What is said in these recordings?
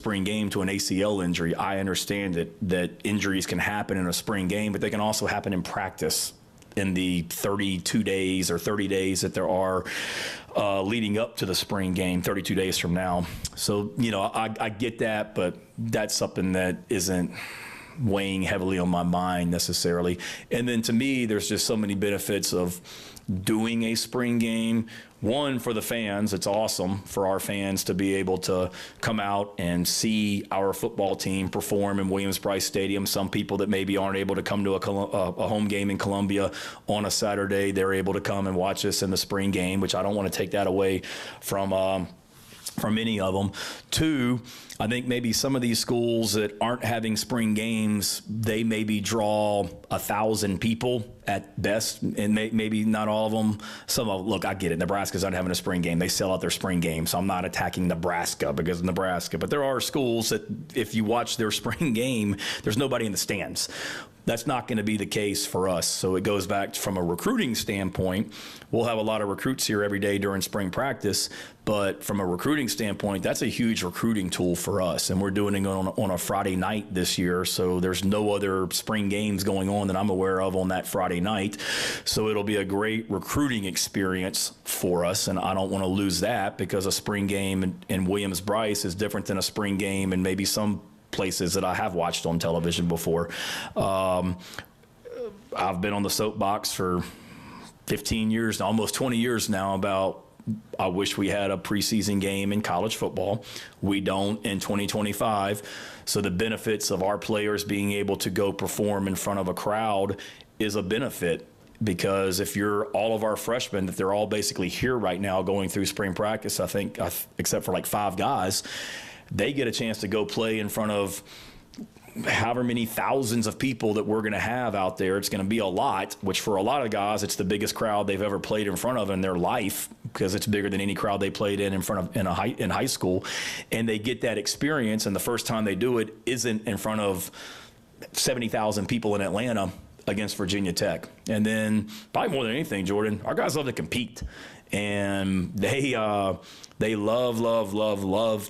spring game to an ACL injury. I understand that injuries can happen in a spring game, but they can also happen in practice in the 32 days or 30 days that there are leading up to the spring game, 32 days from now. So, I get that, but that's something that isn't weighing heavily on my mind necessarily. And then to me, there's just so many benefits of doing a spring game. One, for the fans, it's awesome for our fans to be able to come out and see our football team perform in Williams-Brice Stadium. Some people that maybe aren't able to come to a home game in Columbia on a Saturday, they're able to come and watch us in the spring game, which I don't want to take that away from any of them. Two, I think maybe some of these schools that aren't having spring games, they maybe draw 1,000 people at best, and maybe not all of them. Some of them, look, I get it. Nebraska's not having a spring game. They sell out their spring game, so I'm not attacking Nebraska because of Nebraska. But there are schools that if you watch their spring game, there's nobody in the stands. That's not going to be the case for us. So it goes back from a recruiting standpoint. We'll have a lot of recruits here every day during spring practice, but from a recruiting standpoint, that's a huge recruiting tool for us. And we're doing it on a Friday night this year, so there's no other spring games going on that I'm aware of on that Friday night. So it'll be a great recruiting experience for us, and I don't want to lose that because a spring game in Williams-Brice is different than a spring game in maybe some places that I have watched on television before. I've been on the soapbox for 15 years, almost 20 years now, about I wish we had a preseason game in college football. We don't in 2025. So the benefits of our players being able to go perform in front of a crowd is a benefit. Because if you're all of our freshmen, that they're all basically here right now going through spring practice, I think, except for like 5 guys, they get a chance to go play in front of however many thousands of people that we're going to have out there. It's going to be a lot, which for a lot of guys, it's the biggest crowd they've ever played in front of in their life because it's bigger than any crowd they played in front of in high school. And they get that experience, and the first time they do it isn't in front of 70,000 people in Atlanta against Virginia Tech. And then probably more than anything, Jordan, our guys love to compete. And they love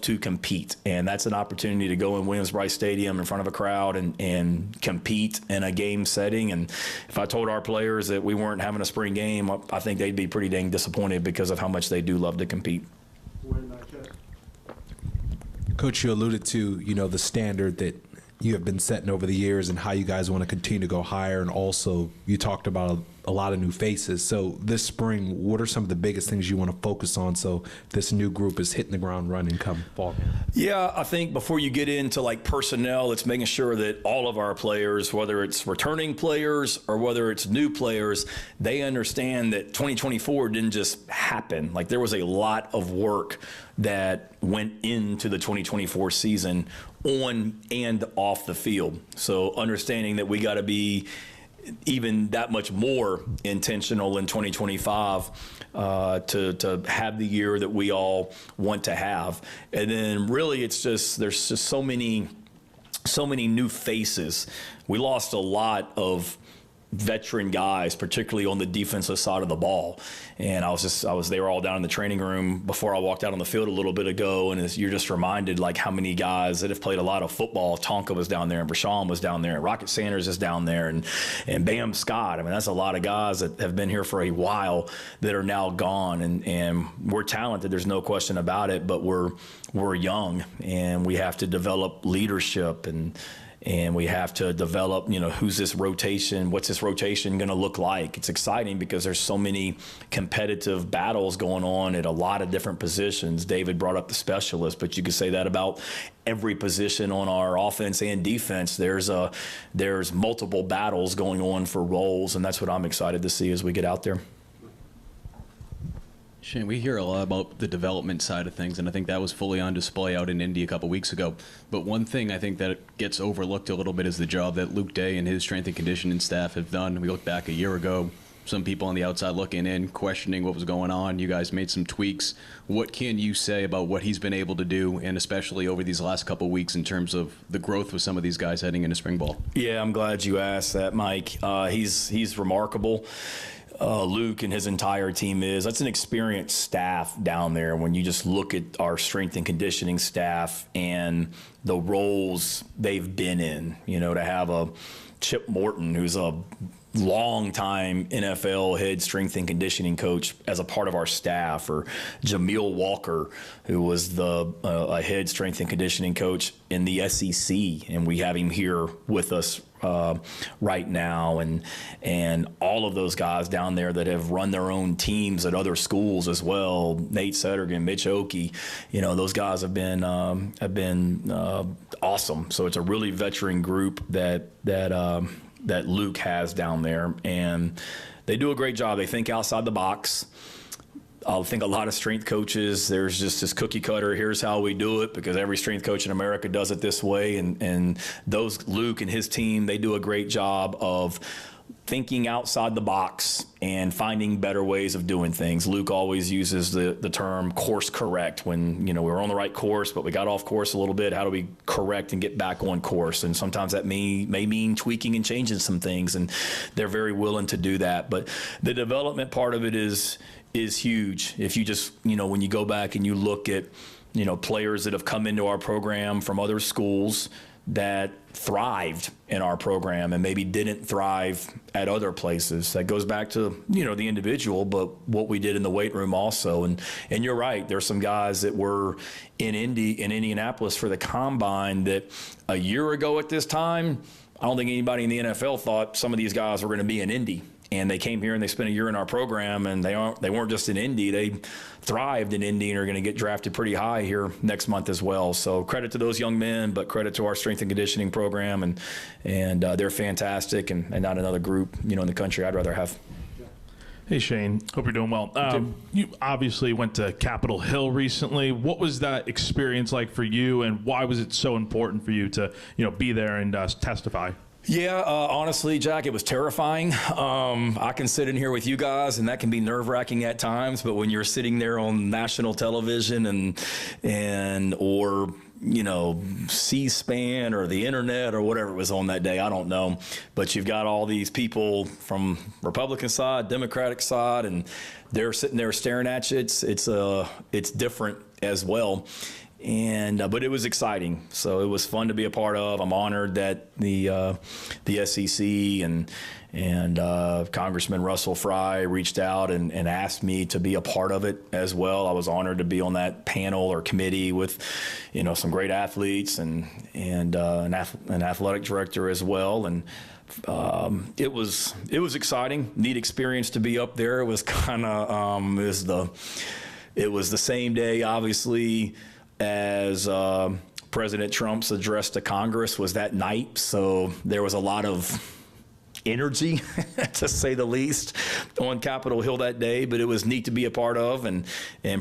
to compete. And that's an opportunity to go in Williams-Brice Stadium in front of a crowd and compete in a game setting. And if I told our players that we weren't having a spring game, I think they'd be pretty dang disappointed because of how much they do love to compete. Coach, you alluded to, the standard that you have been setting over the years and how you guys want to continue to go higher. And also you talked about a lot of new faces. So this spring, what are some of the biggest things you want to focus on so this new group is hitting the ground running come fall? Yeah, I think before you get into like personnel, it's making sure that all of our players, whether it's returning players or whether it's new players, they understand that 2024 didn't just happen. Like there was a lot of work that went into the 2024 season on and off the field. So understanding that we got to be even that much more intentional in 2025 to have the year that we all want to have. And then really it's just, there's just so many new faces. We lost a lot of veteran guys, particularly on the defensive side of the ball. And they were all down in the training room before I walked out on the field a little bit ago. And you're just reminded like how many guys that have played a lot of football. Tonka was down there and Rashawn was down there and Rocket Sanders is down there and Bam Scott. I mean, that's a lot of guys that have been here for a while that are now gone. And we're talented. There's no question about it, but we're young and we have to develop leadership and we have to develop, who's this rotation, what's this rotation going to look like? It's exciting because there's so many competitive battles going on at a lot of different positions. David brought up the specialist, but you could say that about every position on our offense and defense. There's multiple battles going on for roles, and that's what I'm excited to see as we get out there. Shane, we hear a lot about the development side of things, and I think that was fully on display out in Indy a couple weeks ago. But one thing I think that gets overlooked a little bit is the job that Luke Day and his strength and conditioning staff have done. We look back a year ago, some people on the outside looking in, questioning what was going on. You guys made some tweaks. What can you say about what he's been able to do, and especially over these last couple of weeks in terms of the growth with some of these guys heading into spring ball? Yeah, I'm glad you asked that, Mike. He's remarkable. Luke and his entire team is. That's an experienced staff down there. When you just look at our strength and conditioning staff and the roles they've been in, to have a Chip Morton, who's a long-time NFL head strength and conditioning coach as a part of our staff, or Jameel Walker, who was a head strength and conditioning coach in the SEC, and we have him here with us right now, and all of those guys down there that have run their own teams at other schools as well. Nate Suttergan, Mitch Oakey, those guys have been awesome. So it's a really veteran group that Luke has down there, and they do a great job. They think outside the box. I think a lot of strength coaches, there's just this cookie cutter, here's how we do it, because every strength coach in America does it this way. And those, Luke and his team, they do a great job of thinking outside the box and finding better ways of doing things. Luke always uses the term course correct when, we're on the right course, but we got off course a little bit. How do we correct and get back on course? And sometimes that may mean tweaking and changing some things, and they're very willing to do that. But the development part of it is huge. If you just, when you go back and you look at, players that have come into our program from other schools that thrived in our program and maybe didn't thrive at other places. That goes back to, the individual, but what we did in the weight room also. And you're right, there's some guys that were in Indianapolis for the combine that a year ago at this time, I don't think anybody in the NFL thought some of these guys were going to be in Indy. And they came here and they spent a year in our program, and they weren't just in Indy. They thrived in Indy and are going to get drafted pretty high here next month as well. So credit to those young men, but credit to our strength and conditioning program, and they're fantastic, and not another group in the country I'd rather have. Hey, Shane. Hope you're doing well. You obviously went to Capitol Hill recently. What was that experience like for you, and why was it so important for you to be there and testify? Yeah, honestly, Jack, it was terrifying. I can sit in here with you guys, and that can be nerve-wracking at times. But when you're sitting there on national television or C-SPAN or the internet or whatever it was on that day, I don't know. But you've got all these people from Republican side, Democratic side, and they're sitting there staring at you. It's different as well. But it was exciting, so it was fun to be a part of. I'm honored that the SEC and Congressman Russell Fry reached out and asked me to be a part of it as well. I was honored to be on that panel or committee with, some great athletes and an athletic director as well. And it was exciting, neat experience to be up there. It was kind of it was the same day, obviously, as President Trump's address to Congress was that night. So there was a lot of energy, to say the least, on Capitol Hill that day, but it was neat to be a part of, and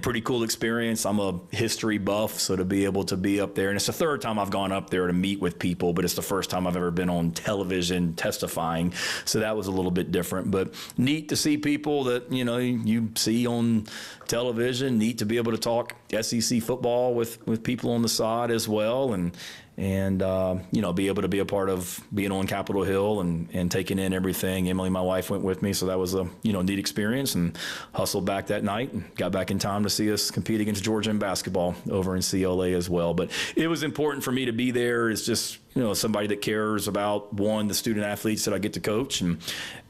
pretty cool experience. I'm a history buff, so to be able to be up there, and it's the third time I've gone up there to meet with people, but it's the first time I've ever been on television testifying, so that was a little bit different, but neat to see people that, you see on television, neat to be able to talk SEC football with people on the side as well, and be able to be a part of being on Capitol Hill and taking in everything. Emily, my wife, went with me, so that was a neat experience, and hustled back that night and got back in time to see us compete against Georgia in basketball over in CLA as well. But it was important for me to be there. It's just somebody that cares about, one, the student athletes that I get to coach, and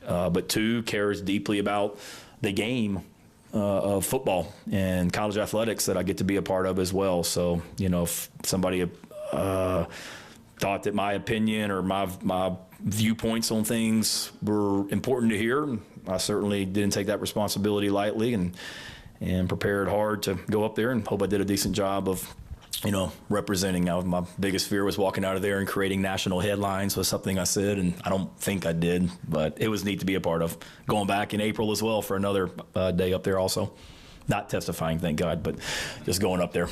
but two, cares deeply about the game of football and college athletics that I get to be a part of as well. So if somebody thought that my opinion or my viewpoints on things were important to hear, I certainly didn't take that responsibility lightly, and prepared hard to go up there, and hope I did a decent job of representing. My biggest fear was walking out of there and creating national headlines was something I said, and I don't think I did, but it was neat to be a part of. Going back in April as well for another day up there also. Not testifying, thank God, but just going up there.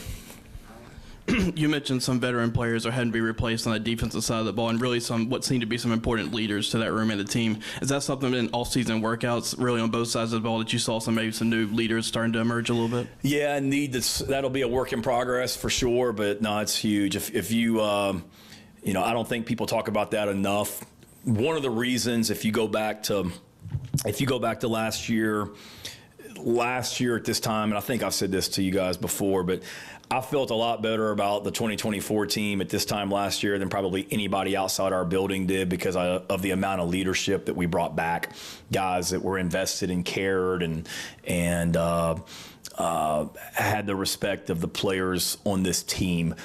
You mentioned some veteran players are having to be replaced on the defensive side of the ball, and really what seemed to be some important leaders to that room and the team. Is that something in off-season workouts, really on both sides of the ball, that you saw maybe some new leaders starting to emerge a little bit? Yeah, that'll be a work in progress for sure, but no, it's huge. If you, I don't think people talk about that enough. One of the reasons, if you go back to if you go back to last year at this time, and I think I've said this to you guys before, but I felt a lot better about the 2024 team at this time last year than probably anybody outside our building did, because of the amount of leadership that we brought back, guys that were invested and cared and had the respect of the players on this team.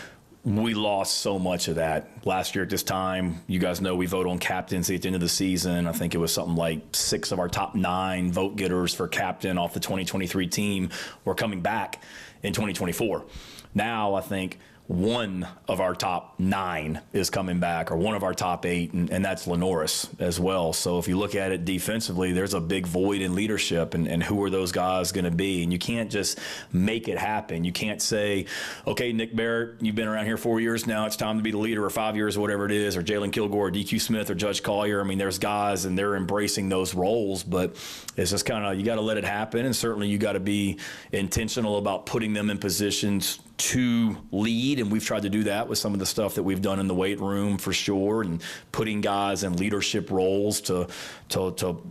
We lost so much of that last year at this time. You guys know we vote on captaincy at the end of the season. I think it was something like 6 of our top 9 vote getters for captain off the 2023 team were coming back in 2024. Now I think 1 of our top 9 is coming back, or 1 of our top 8, and that's Lenoris as well. So if you look at it defensively, there's a big void in leadership, and who are those guys going to be? And you can't just make it happen. You can't say, okay, Nick Barrett, you've been around here 4 years now, it's time to be the leader, or 5 years, or whatever it is, or Jalen Kilgore, or DQ Smith, or Judge Collier. I mean, there's guys, and they're embracing those roles, but it's just kind of, you got to let it happen, and certainly you got to be intentional about putting them in positions to lead, and we've tried to do that with some of the stuff that we've done in the weight room for sure, and putting guys in leadership roles to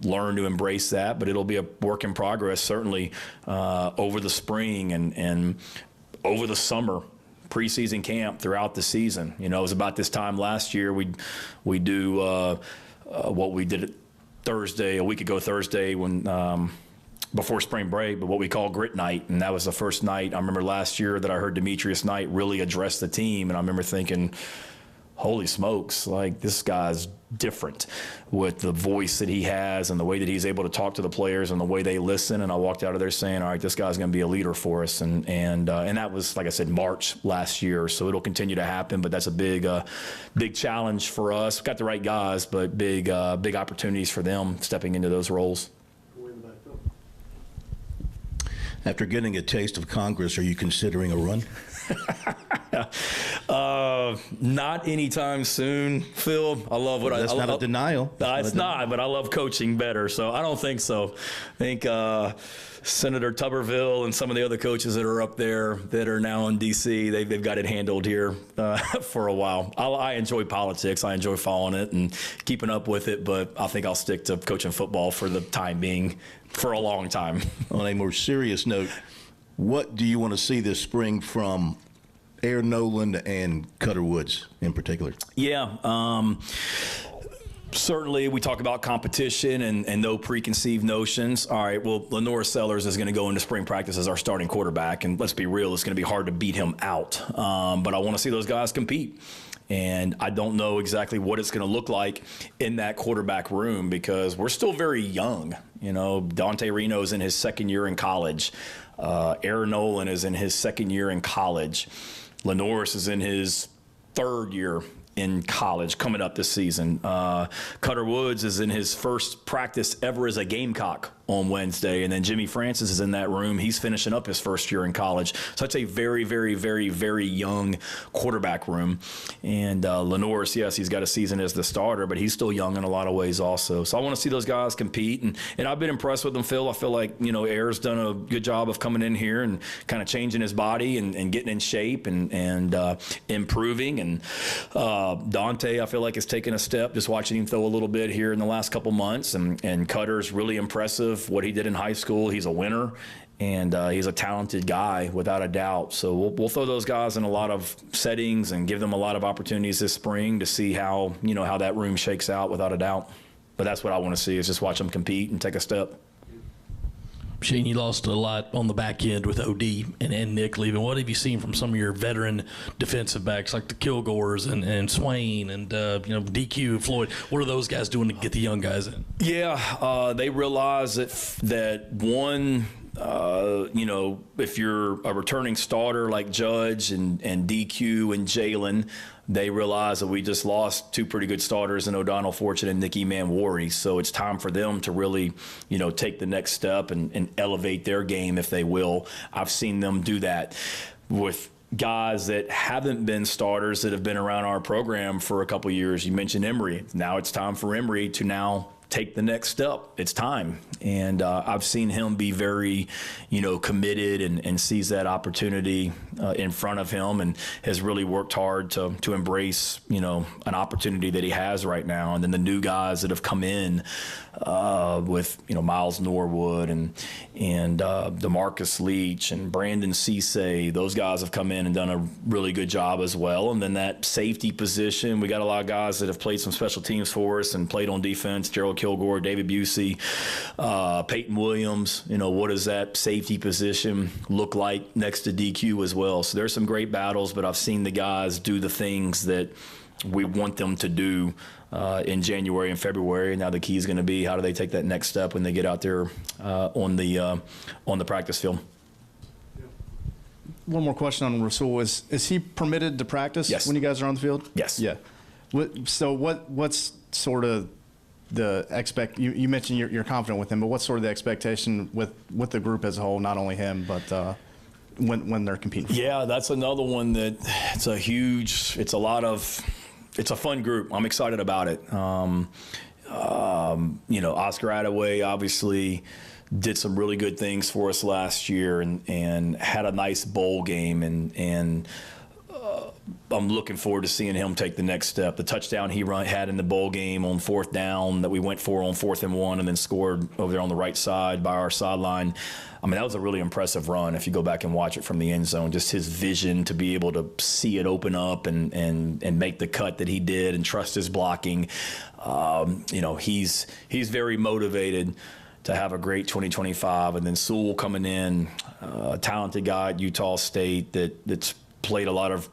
learn to embrace that. But it'll be a work in progress, certainly over the spring and over the summer, preseason camp, throughout the season. You know, it was about this time last year we do what we did Thursday, a week ago Thursday, when before spring break, but what we call Grit Night. And that was the first night I remember last year that I heard Demetrius Knight really address the team. And I remember thinking, holy smokes, like, this guy's different with the voice that he has and the way that he's able to talk to the players and the way they listen. And I walked out of there saying, all right, this guy's going to be a leader for us. And that was, like I said, March last year. So it'll continue to happen, but that's a big challenge for us. We've got the right guys, but big opportunities for them stepping into those roles. After getting a taste of Congress, are you considering a run? Not anytime soon, Phil. I love what That's not a denial. It's not, but I love coaching better, so I don't think so. I think Senator Tuberville and some of the other coaches that are up there that are now in D.C., they've got it handled here for a while. I enjoy politics. I enjoy following it and keeping up with it, but I think I'll stick to coaching football for the time being, for a long time. On a more serious note, what do you want to see this spring from Aaron Nolan and Cutter Woods in particular? Yeah. Certainly, we talk about competition and no preconceived notions. All right, well, Lenore Sellers is going to go into spring practice as our starting quarterback, and let's be real, it's going to be hard to beat him out. But I want to see those guys compete. And I don't know exactly what it's going to look like in that quarterback room, because we're still very young. You know, Dante Reno's in his 2nd year in college. Aaron Nolan is in his 2nd year in college. Lenoris is in his 3rd year in college coming up this season. Cutter Woods is in his first practice ever as a Gamecock on Wednesday, and then Jimmy Francis is in that room. He's finishing up his 1st year in college. So it's a very, very, very, very young quarterback room. And Lenoris, yes, he's got a season as the starter, but he's still young in a lot of ways also. So I want to see those guys compete, and I've been impressed with them, Phil. I feel like, you know, Air's done a good job of coming in here and kind of changing his body and getting in shape and improving. And Dante, I feel like, has taken a step, just watching him throw a little bit here in the last couple months. And Cutter's really impressive. What he did in high school. He's a winner, and he's a talented guy without a doubt. So we'll throw those guys in a lot of settings and give them a lot of opportunities this spring to see how that room shakes out, without a doubt. But that's what I want to see, is just watch them compete and take a step. Shane, you lost a lot on the back end with OD and Nick leaving. What have you seen from some of your veteran defensive backs like the Kilgores and Swain and DQ, Floyd? What are those guys doing to get the young guys in? Yeah, they realize that one, if you're a returning starter like Judge and DQ and Jalen, they realize that we just lost 2 pretty good starters in O'Donnell Fortune and Nicky Manwari. So it's time for them to really, take the next step and elevate their game, if they will. I've seen them do that with guys that haven't been starters that have been around our program for a couple years. You mentioned Emory. Now it's time for Emory to now take the next step. It's time. And I've seen him be very, committed and sees that opportunity in front of him and has really worked hard to embrace, an opportunity that he has right now. And then the new guys that have come in with, Miles Norwood and DeMarcus Leach and Brandon Cisse, those guys have come in and done a really good job as well. And then that safety position, we got a lot of guys that have played some special teams for us and played on defense. Gerald Kilgore, David Busey, Peyton Williams. What does that safety position look like next to DQ as well? So there's some great battles, but I've seen the guys do the things that we want them to do in January and February. And now the key is going to be how do they take that next step when they get out there on the practice field. One more question on Rasul. Is he permitted to practice Yes. when you guys are on the field? Yes. Yeah. What's sort of the you mentioned you're confident with him, but what's sort of the expectation with the group as a whole, not only him, but when they're competing? Yeah, that's another one that it's a fun group. I'm excited about it. Oscar Attaway obviously did some really good things for us last year and had a nice bowl game and I'm looking forward to seeing him take the next step. The touchdown he had in the bowl game on 4th down that we went for on 4th and 1 and then scored over there on the right side by our sideline. I mean, that was a really impressive run if you go back and watch it from the end zone. Just his vision to be able to see it open up and make the cut that he did and trust his blocking. He's very motivated to have a great 2025. And then Sewell coming in, a talented guy at Utah State that's played a lot of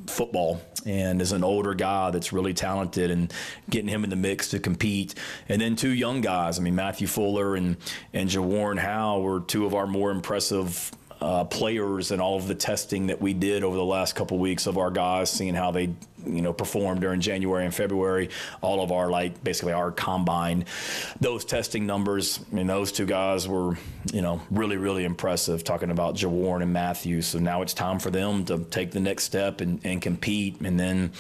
football and is an older guy that's really talented, and getting him in the mix to compete. And then 2 young guys. I mean, Matthew Fuller and Jawarn Howe were 2 of our more impressive players in all of the testing that we did over the last couple weeks of our guys, seeing how they performed during January and February. All of our basically our combine, those testing numbers. I mean, those 2 guys were really, really impressive, talking about Jawarn and Matthew. So now it's time for them to take the next step and compete. And then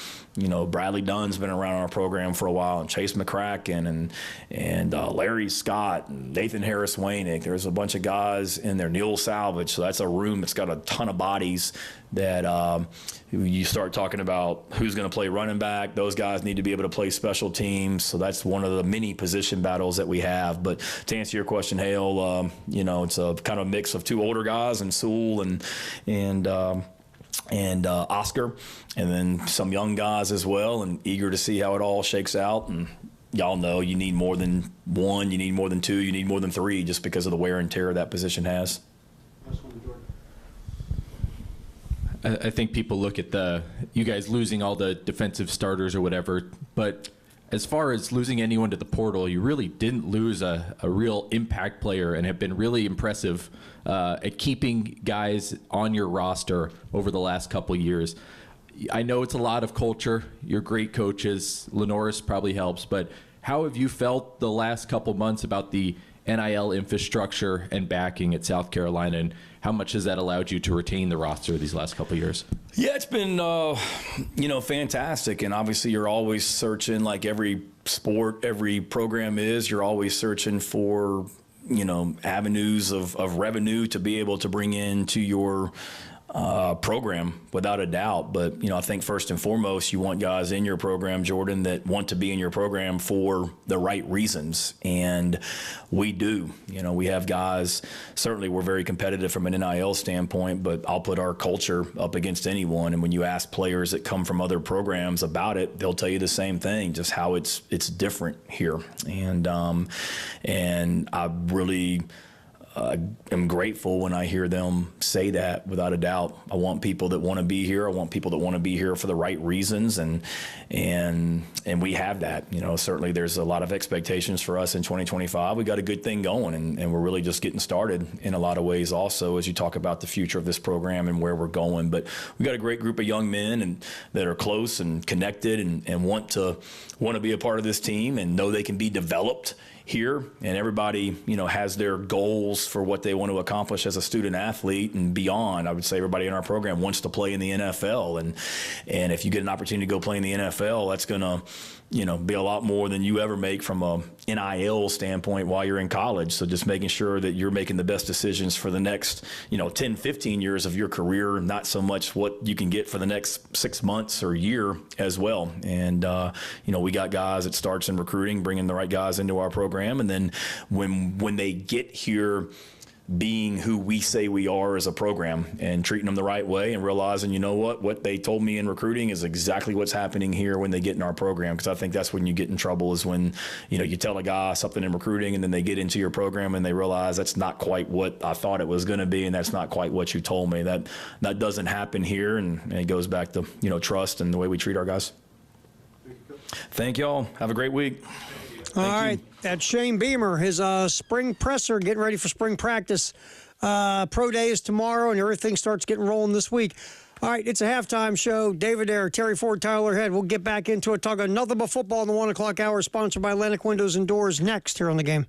Bradley Dunn's been around our program for a while, and Chase McCracken and Larry Scott and Nathan Harris Wainick. There's a bunch of guys in there. Neil Salvage. So that's a room that's got a ton of bodies that you start talking about who's going to play running back. Those guys need to be able to play special teams. So that's one of the many position battles that we have. But to answer your question, Hale, it's a kind of mix of 2 older guys and Sewell and Oscar, and then some young guys as well, and eager to see how it all shakes out. And y'all know you need more than 1, you need more than 2, you need more than 3, just because of the wear and tear that position has. I think people look at you guys losing all the defensive starters or whatever, but as far as losing anyone to the portal, you really didn't lose a real impact player and have been really impressive at keeping guys on your roster over the last couple years. I know it's a lot of culture. You're great coaches. Lenoris probably helps, but how have you felt the last couple months about the NIL infrastructure and backing at South Carolina, and how much has that allowed you to retain the roster these last couple of years? Yeah, it's been, fantastic. And obviously you're always searching, like every sport, every program is, you're always searching for, avenues of revenue to be able to bring into your program, without a doubt. But, I think first and foremost, you want guys in your program, Jordan, that want to be in your program for the right reasons. And we do. We have guys, certainly we're very competitive from an NIL standpoint, but I'll put our culture up against anyone. And when you ask players that come from other programs about it, they'll tell you the same thing, just how it's different here. And I really am grateful when I hear them say that, without a doubt. I want people that want to be here. I want people that want to be here for the right reasons, and we have that. Certainly there's a lot of expectations for us in 2025. We got a good thing going, and we're really just getting started in a lot of ways also, as you talk about the future of this program and where we're going. But we got a great group of young men that are close and connected and want to be a part of this team and know they can be developed here, and everybody, has their goals goals for what they want to accomplish as a student athlete and beyond. I would say everybody in our program wants to play in the NFL, and if you get an opportunity to go play in the NFL, that's going to be a lot more than you ever make from a NIL standpoint while you're in college. So just making sure that you're making the best decisions for the next 10, 15 years of your career, not so much what you can get for the next 6 months or year as well. And we got guys that starts in recruiting, bringing the right guys into our program, and then when they get here, being who we say we are as a program and treating them the right way and realizing, what they told me in recruiting is exactly what's happening here when they get in our program. Because I think that's when you get in trouble, is when, you tell a guy something in recruiting and then they get into your program and they realize that's not quite what I thought it was going to be, and that's not quite what you told me. That doesn't happen here, and it goes back to, trust and the way we treat our guys. Thank y'all. Have a great week. All right, that's Shane Beamer, his spring presser, getting ready for spring practice. Pro day is tomorrow, and everything starts getting rolling this week. All right, it's a halftime show. David Ayer, Terry Ford, Tyler Head. We'll get back into it, talk nothing but football in the 1 o'clock hour, sponsored by Atlantic Windows and Doors, next here on The Game.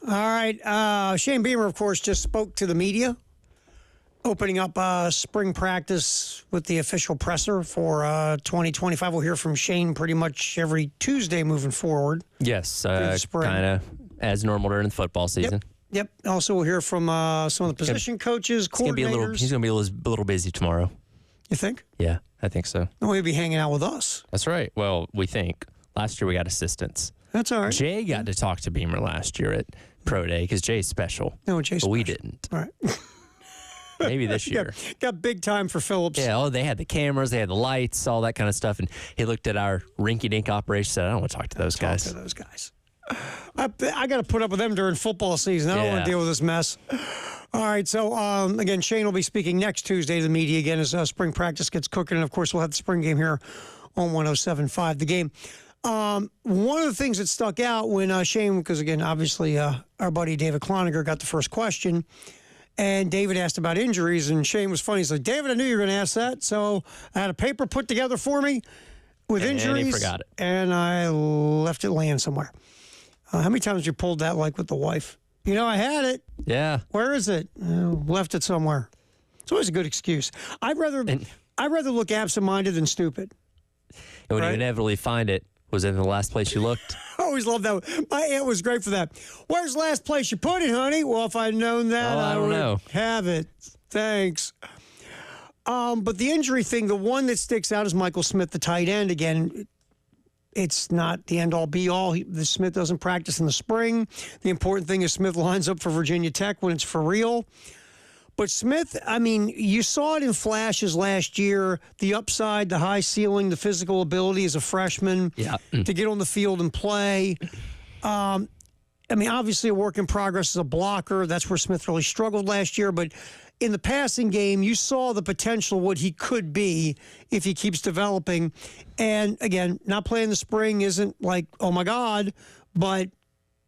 All right. Shane Beamer, of course, just spoke to the media, opening up spring practice with the official presser for 2025. We'll hear from Shane pretty much every Tuesday moving forward. Yes, the spring. kind of as normal during the football season. Yep. Also, we'll hear from some of the position coaches, He's gonna be a little busy tomorrow. You think? Yeah, I think so. No, he'll be hanging out with us. That's right. Well, we think. Last year we got assistants. That's all right. Jay got to talk to Beamer last year at Pro Day because Jay's special. No, Jay's but we special. didn't. All right. Maybe this year. Got big time for Phillips. Yeah, they had the cameras, they had the lights, all that kind of stuff. And he looked at our rinky-dink operation and said, I don't want to talk to those guys. Talk to those guys. I got to put up with them during football season. I don't want to deal with this mess. All right, so again, Shane will be speaking next Tuesday to the media again as spring practice gets cooking. And, of course, we'll have the spring game here on 107.5. The game. One of the things that stuck out when Shane, because, again, obviously our buddy David Cloninger got the first question, and David asked about injuries, and Shane was funny. He's like, David, I knew you were going to ask that, so I had a paper put together for me with injuries. And he forgot it. And I left it laying somewhere. How many times you pulled that, like, with the wife? I had it. Yeah. Where is it? Left it somewhere. It's always a good excuse. I'd rather look absent-minded than stupid. And when you inevitably find it, was it in the last place you looked? I always loved that. My aunt was great for that. Where's the last place you put it, honey? Well, if I'd known that, I don't know. Have it. Thanks. But the injury thing, the one that sticks out is Michael Smith, the tight end. Again, it's not the end-all, be-all. The Smith doesn't practice in the spring. The important thing is Smith lines up for Virginia Tech when it's for real. But Smith, I mean, you saw it in flashes last year, the upside, the high ceiling, the physical ability as a freshman to get on the field and play. I mean, obviously a work in progress as a blocker. That's where Smith really struggled last year. But in the passing game, you saw the potential what he could be if he keeps developing. And, again, not playing the spring isn't like, oh, my God, but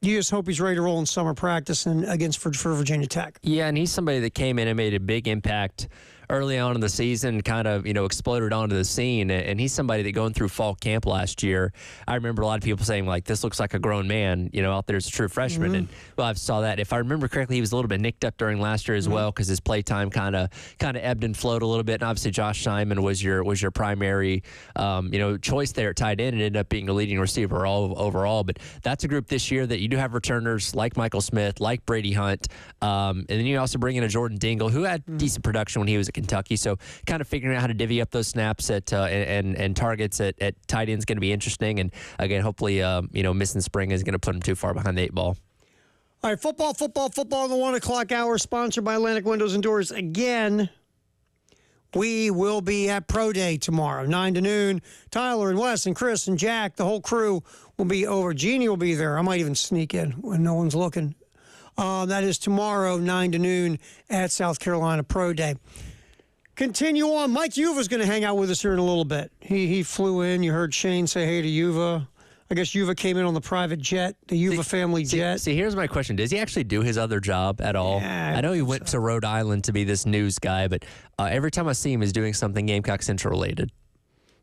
you just hope he's ready to roll in summer practice and for Virginia Tech. Yeah, and he's somebody that came in and made a big impact early on in the season, kind of, exploded onto the scene. And he's somebody that going through fall camp last year, I remember a lot of people saying, like, this looks like a grown man, out there as a true freshman. Mm-hmm. And, well, I saw that. If I remember correctly, he was a little bit nicked up during last year as well because his play time kind of ebbed and flowed a little bit. And obviously Josh Simon was your primary, choice there at tight end and ended up being a leading receiver overall. But that's a group this year that you do have returners like Michael Smith, like Brady Hunt. And then you also bring in a Jordan Dingle who had decent production when he was at Kentucky. So kind of figuring out how to divvy up those snaps at and targets at tight end is going to be interesting. And again, hopefully, missing spring isn't going to put him too far behind the 8 ball. All right, football in the 1 o'clock hour, sponsored by Atlantic Windows and Doors. Again, we will be at Pro Day tomorrow, 9 to noon. Tyler and Wes and Chris and Jack, the whole crew will be over. Jeannie will be there. I might even sneak in when no one's looking. That is tomorrow, 9 to noon at South Carolina Pro Day. Continue on. Mike Yuva's going to hang out with us here in a little bit. He flew in. You heard Shane say hey to Yuva. I guess Yuva came in on the private jet, the Yuva family jet. See, here's my question. Does he actually do his other job at all? Yeah, I know he went to Rhode Island to be this news guy, but every time I see him, he's doing something Gamecock Central related.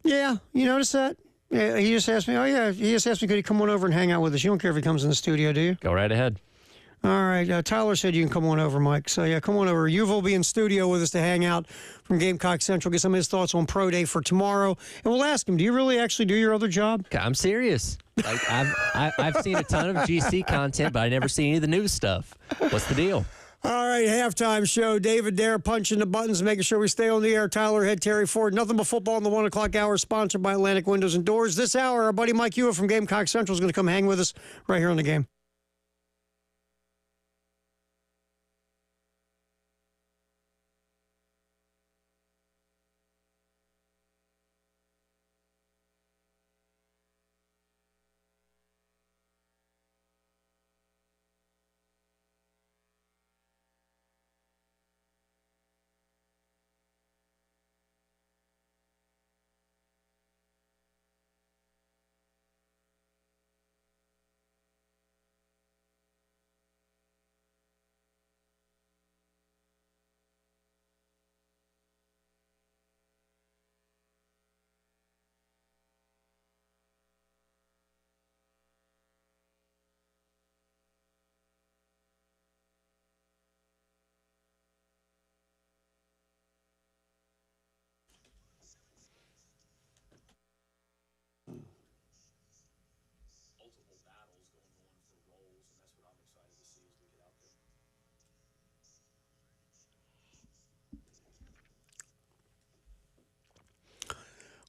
Yeah, you notice that? Yeah, he just asked me, could he come on over and hang out with us? You don't care if he comes in the studio, do you? Go right ahead. All right. Tyler said you can come on over, Mike. So, yeah, come on over. Yuva will be in studio with us to hang out from Gamecock Central, get some of his thoughts on Pro Day for tomorrow. And we'll ask him, do you really actually do your other job? I'm serious. Like I've seen a ton of GC content, but I never seen any of the news stuff. What's the deal? All right, halftime show. David Dare punching the buttons, making sure we stay on the air. Tyler Head, Terry Ford. Nothing but football in the 1 o'clock hour, sponsored by Atlantic Windows and Doors. This hour, our buddy Mike Yuva from Gamecock Central is going to come hang with us right here on the game.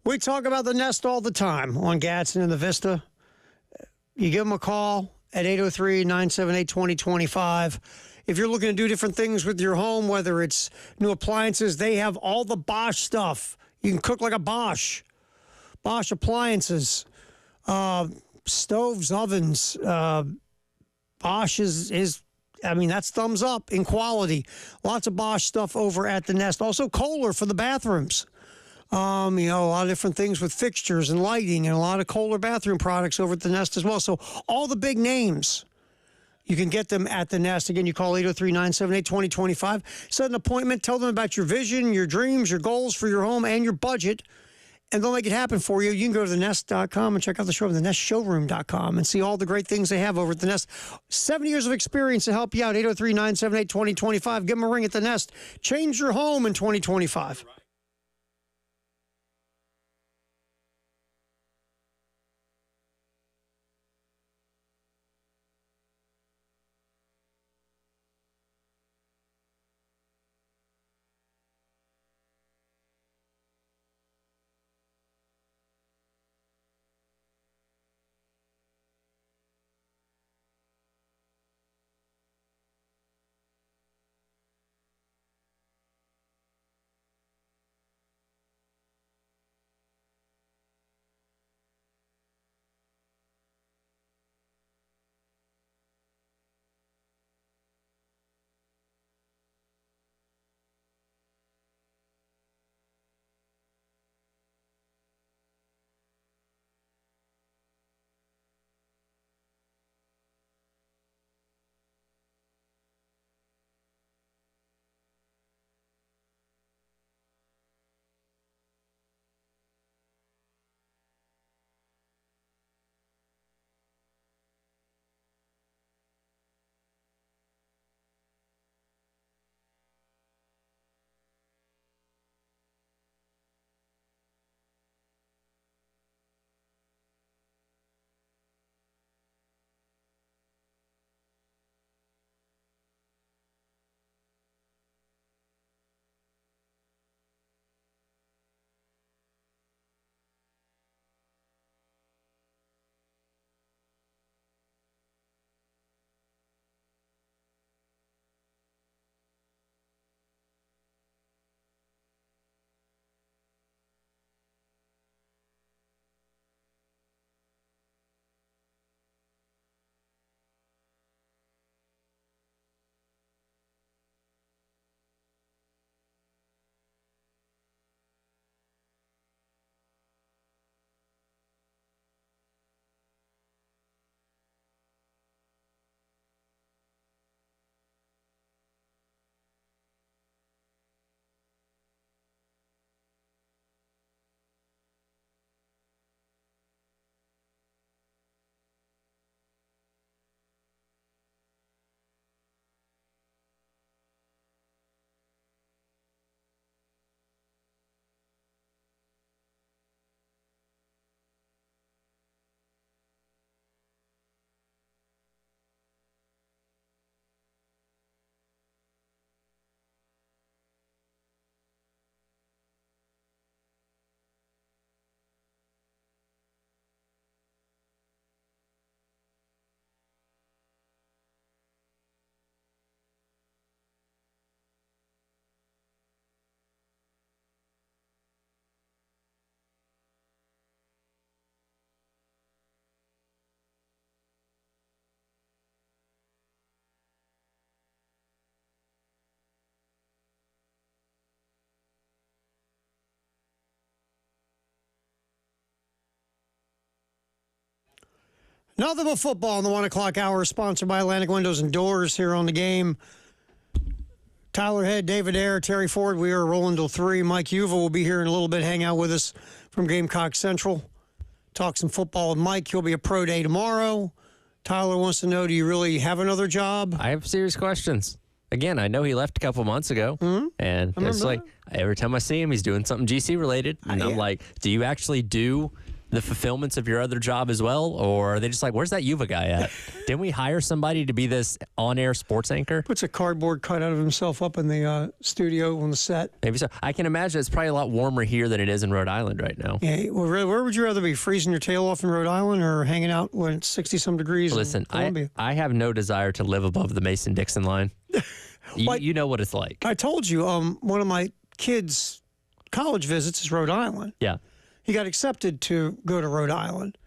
We talk about the Nest all the time on Gadsden and the Vista. You give them a call at 803-978-2025. If you're looking to do different things with your home, whether it's new appliances, they have all the Bosch stuff. You can cook like a Bosch. Bosch appliances, stoves, ovens. Bosch is that's thumbs up in quality. Lots of Bosch stuff over at the Nest. Also Kohler for the bathrooms. A lot of different things with fixtures and lighting and a lot of Kohler bathroom products over at the Nest as well. So all the big names, you can get them at the Nest. Again, you call 803-978-2025. Set an appointment. Tell them about your vision, your dreams, your goals for your home, and your budget. And they'll make it happen for you. You can go to thenest.com and check out the showroom, thenestshowroom.com, and see all the great things they have over at the Nest. 7 years of experience to help you out. 803-978-2025. Give them a ring at the Nest. Change your home in 2025. Nothing but football in the 1 o'clock hour, sponsored by Atlantic Windows and Doors here on the game. Tyler Head, David Ayer, Terry Ford. We are rolling till 3. Mike Uva will be here in a little bit, hang out with us from Gamecock Central. Talk some football with Mike. He'll be a pro day tomorrow. Tyler wants to know, do you really have another job? I have serious questions. Again, I know he left a couple months ago, and it's like every time I see him, he's doing something GC related. And I'm like, do you actually do the fulfillments of your other job as well? Or are they just like, where's that Yuva guy at? Didn't we hire somebody to be this on-air sports anchor? Puts a cardboard cutout of himself up in the studio on the set. Maybe so. I can imagine it's probably a lot warmer here than it is in Rhode Island right now. Yeah, well, where would you rather be, freezing your tail off in Rhode Island or hanging out when it's 60-some degrees Listen, in Columbia? I have no desire to live above the Mason-Dixon line. You know what it's like. I told you, one of my kids' college visits is Rhode Island. Yeah. He got accepted to go to Rhode Island,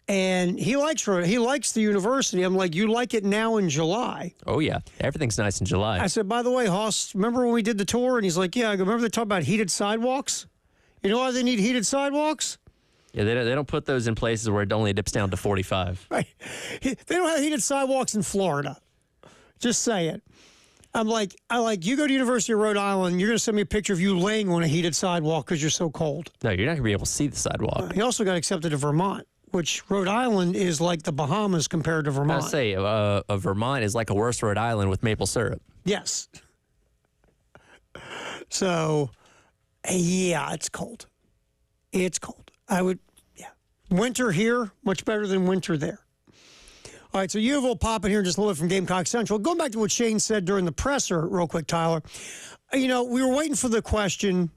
and he likes the university. I'm like, you like it now in July? Oh, yeah. Everything's nice in July. I said, by the way, Hoss, remember when we did the tour? And he's like, yeah. I go, remember they talk about heated sidewalks? You know why they need heated sidewalks? Yeah, they don't put those in places where it only dips down to 45. Right. They don't have heated sidewalks in Florida. Just say it. You go to University of Rhode Island, you're going to send me a picture of you laying on a heated sidewalk because you're so cold. No, you're not going to be able to see the sidewalk. He also got accepted to Vermont, which Rhode Island is like the Bahamas compared to Vermont. I say, Vermont is like a worse Rhode Island with maple syrup. Yes. So, yeah, it's cold. It's cold. Winter here, much better than winter there. All right, so U of O popping here just a little bit from Gamecock Central. Going back to what Shane said during the presser real quick, Tyler. We were waiting for the question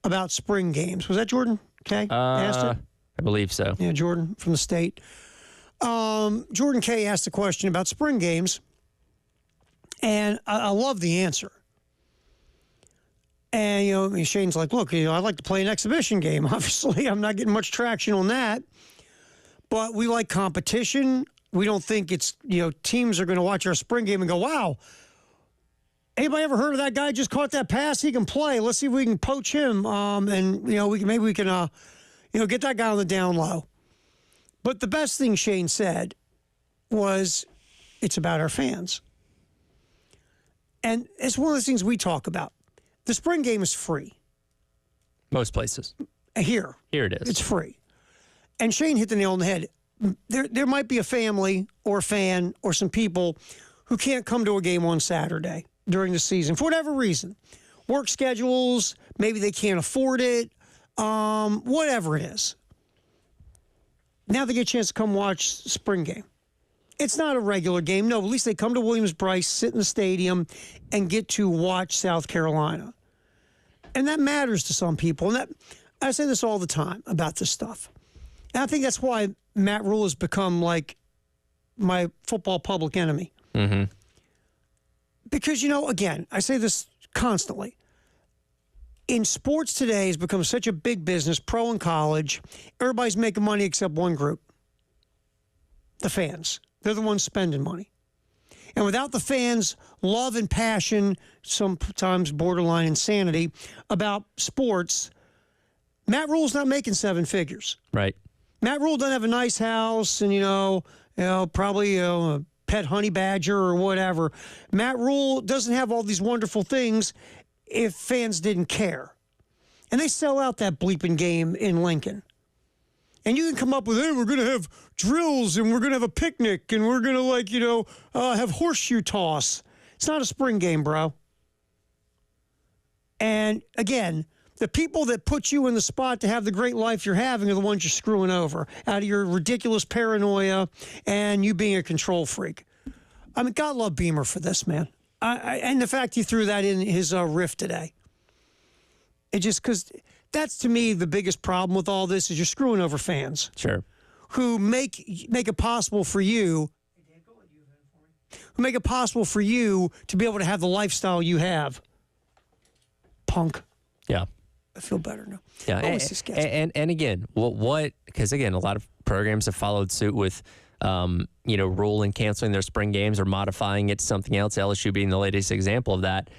about spring games. Was that Jordan K? Asked it? I believe so. Yeah, Jordan from the state. Jordan K asked a question about spring games, and I love the answer. And, Shane's like, look, I'd like to play an exhibition game. Obviously, I'm not getting much traction on that. But we like competition. We don't think it's, teams are going to watch our spring game and go, wow, anybody ever heard of that guy just caught that pass? He can play. Let's see if we can poach him. Maybe we can, get that guy on the down low. But the best thing Shane said was it's about our fans. And it's one of the things we talk about. The spring game is free. Most places. Here it is. It's free. And Shane hit the nail on the head. There might be a family or a fan or some people who can't come to a game on Saturday during the season for whatever reason. Work schedules, maybe they can't afford it, whatever it is. Now they get a chance to come watch the spring game. It's not a regular game. No, at least they come to Williams-Brice, sit in the stadium, and get to watch South Carolina. And that matters to some people. And I say this all the time about this stuff. And I think that's why Matt Rule has become like my football public enemy. Mm-hmm. Because, again, I say this constantly. In sports today, has become such a big business, pro and college. Everybody's making money except one group, the fans. They're the ones spending money. And without the fans' love and passion, sometimes borderline insanity, about sports, Matt Rule's not making seven figures. Right. Matt Rule doesn't have a nice house and, probably a pet honey badger or whatever. Matt Rule doesn't have all these wonderful things if fans didn't care. And they sell out that bleeping game in Lincoln. And you can come up with, hey, we're going to have drills and we're going to have a picnic and we're going to, have horseshoe toss. It's not a spring game, bro. And again, the people that put you in the spot to have the great life you're having are the ones you're screwing over out of your ridiculous paranoia and you being a control freak. I mean, God love Beamer for this, man. And the fact he threw that in his riff today. It just, because that's to me the biggest problem with all this is you're screwing over fans. Sure. Who make it possible for you. Who make it possible for you to be able to have the lifestyle you have. Punk. Yeah. I feel better now. Yeah, and again, what? Because again, a lot of programs have followed suit with, Rule and canceling their spring games or modifying it to something else. LSU being the latest example of that.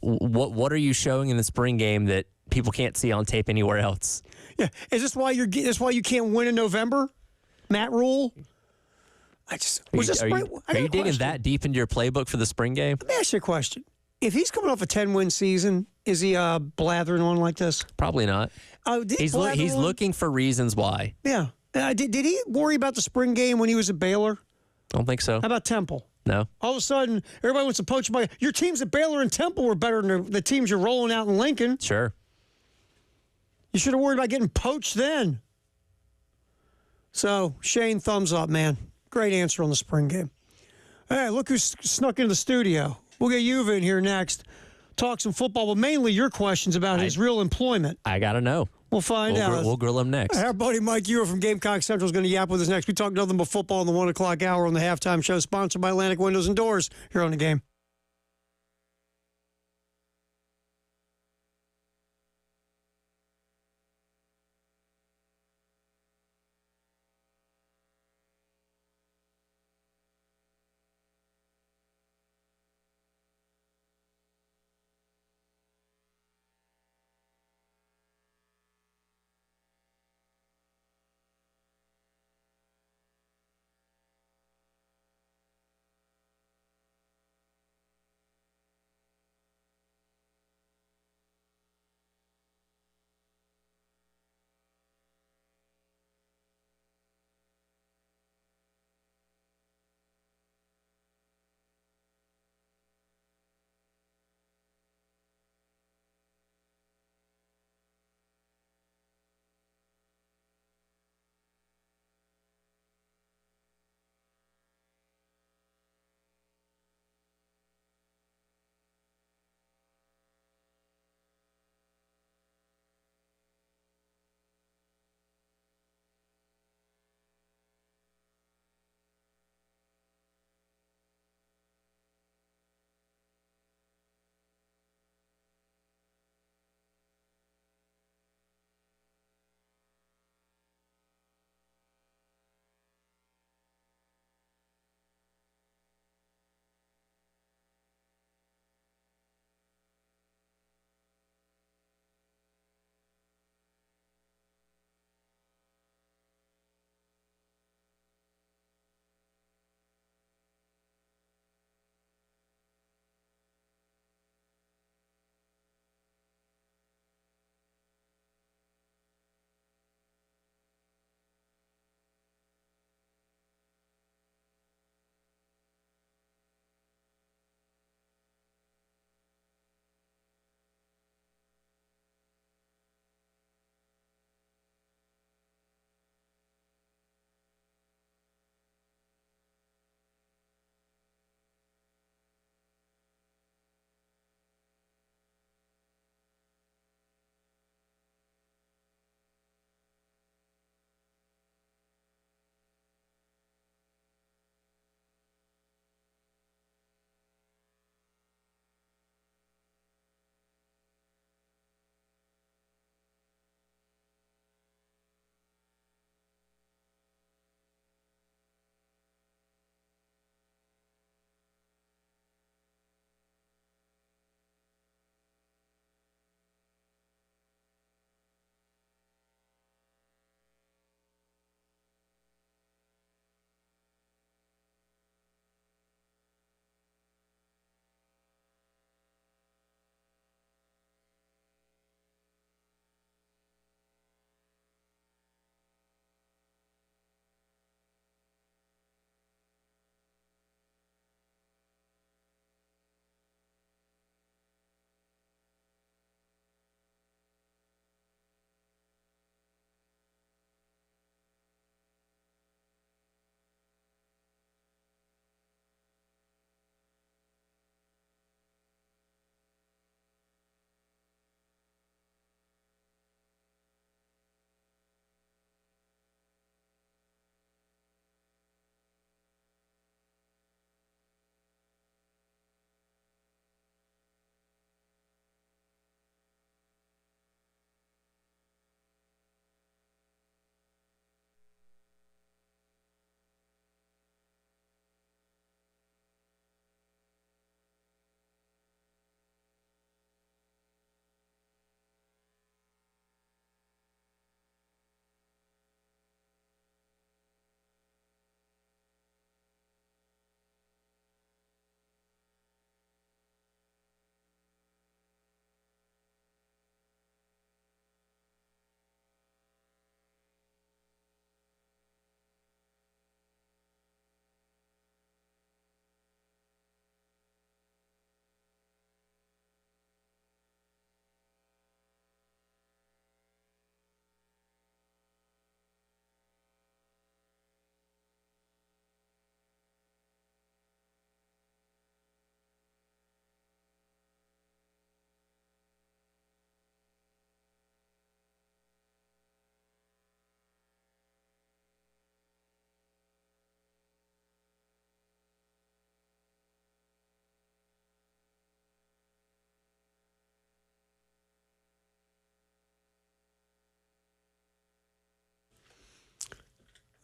What are you showing in the spring game that people can't see on tape anywhere else? Yeah, is this why you can't win in November, Matt Rule? Are you digging that deep into your playbook for the spring game? Let me ask you a question. If he's coming off a 10-win season, is he blathering on like this? Probably not. He's looking for reasons why. Yeah. Did he worry about the spring game when he was at Baylor? I don't think so. How about Temple? No. All of a sudden, everybody wants to poach by. Your teams at Baylor and Temple were better than the teams you're rolling out in Lincoln. Sure. You should have worried about getting poached then. So, Shane, thumbs up, man. Great answer on the spring game. Hey, look who snuck into the studio. We'll get Yuva in here next. Talk some football, but mainly your questions about his real employment. I got to know. We'll find out. We'll grill him next. Our buddy Mike Ewer from Gamecock Central is going to yap with us next. We talk nothing but football in the 1 o'clock hour on the halftime show, sponsored by Atlantic Windows and Doors here on The Game.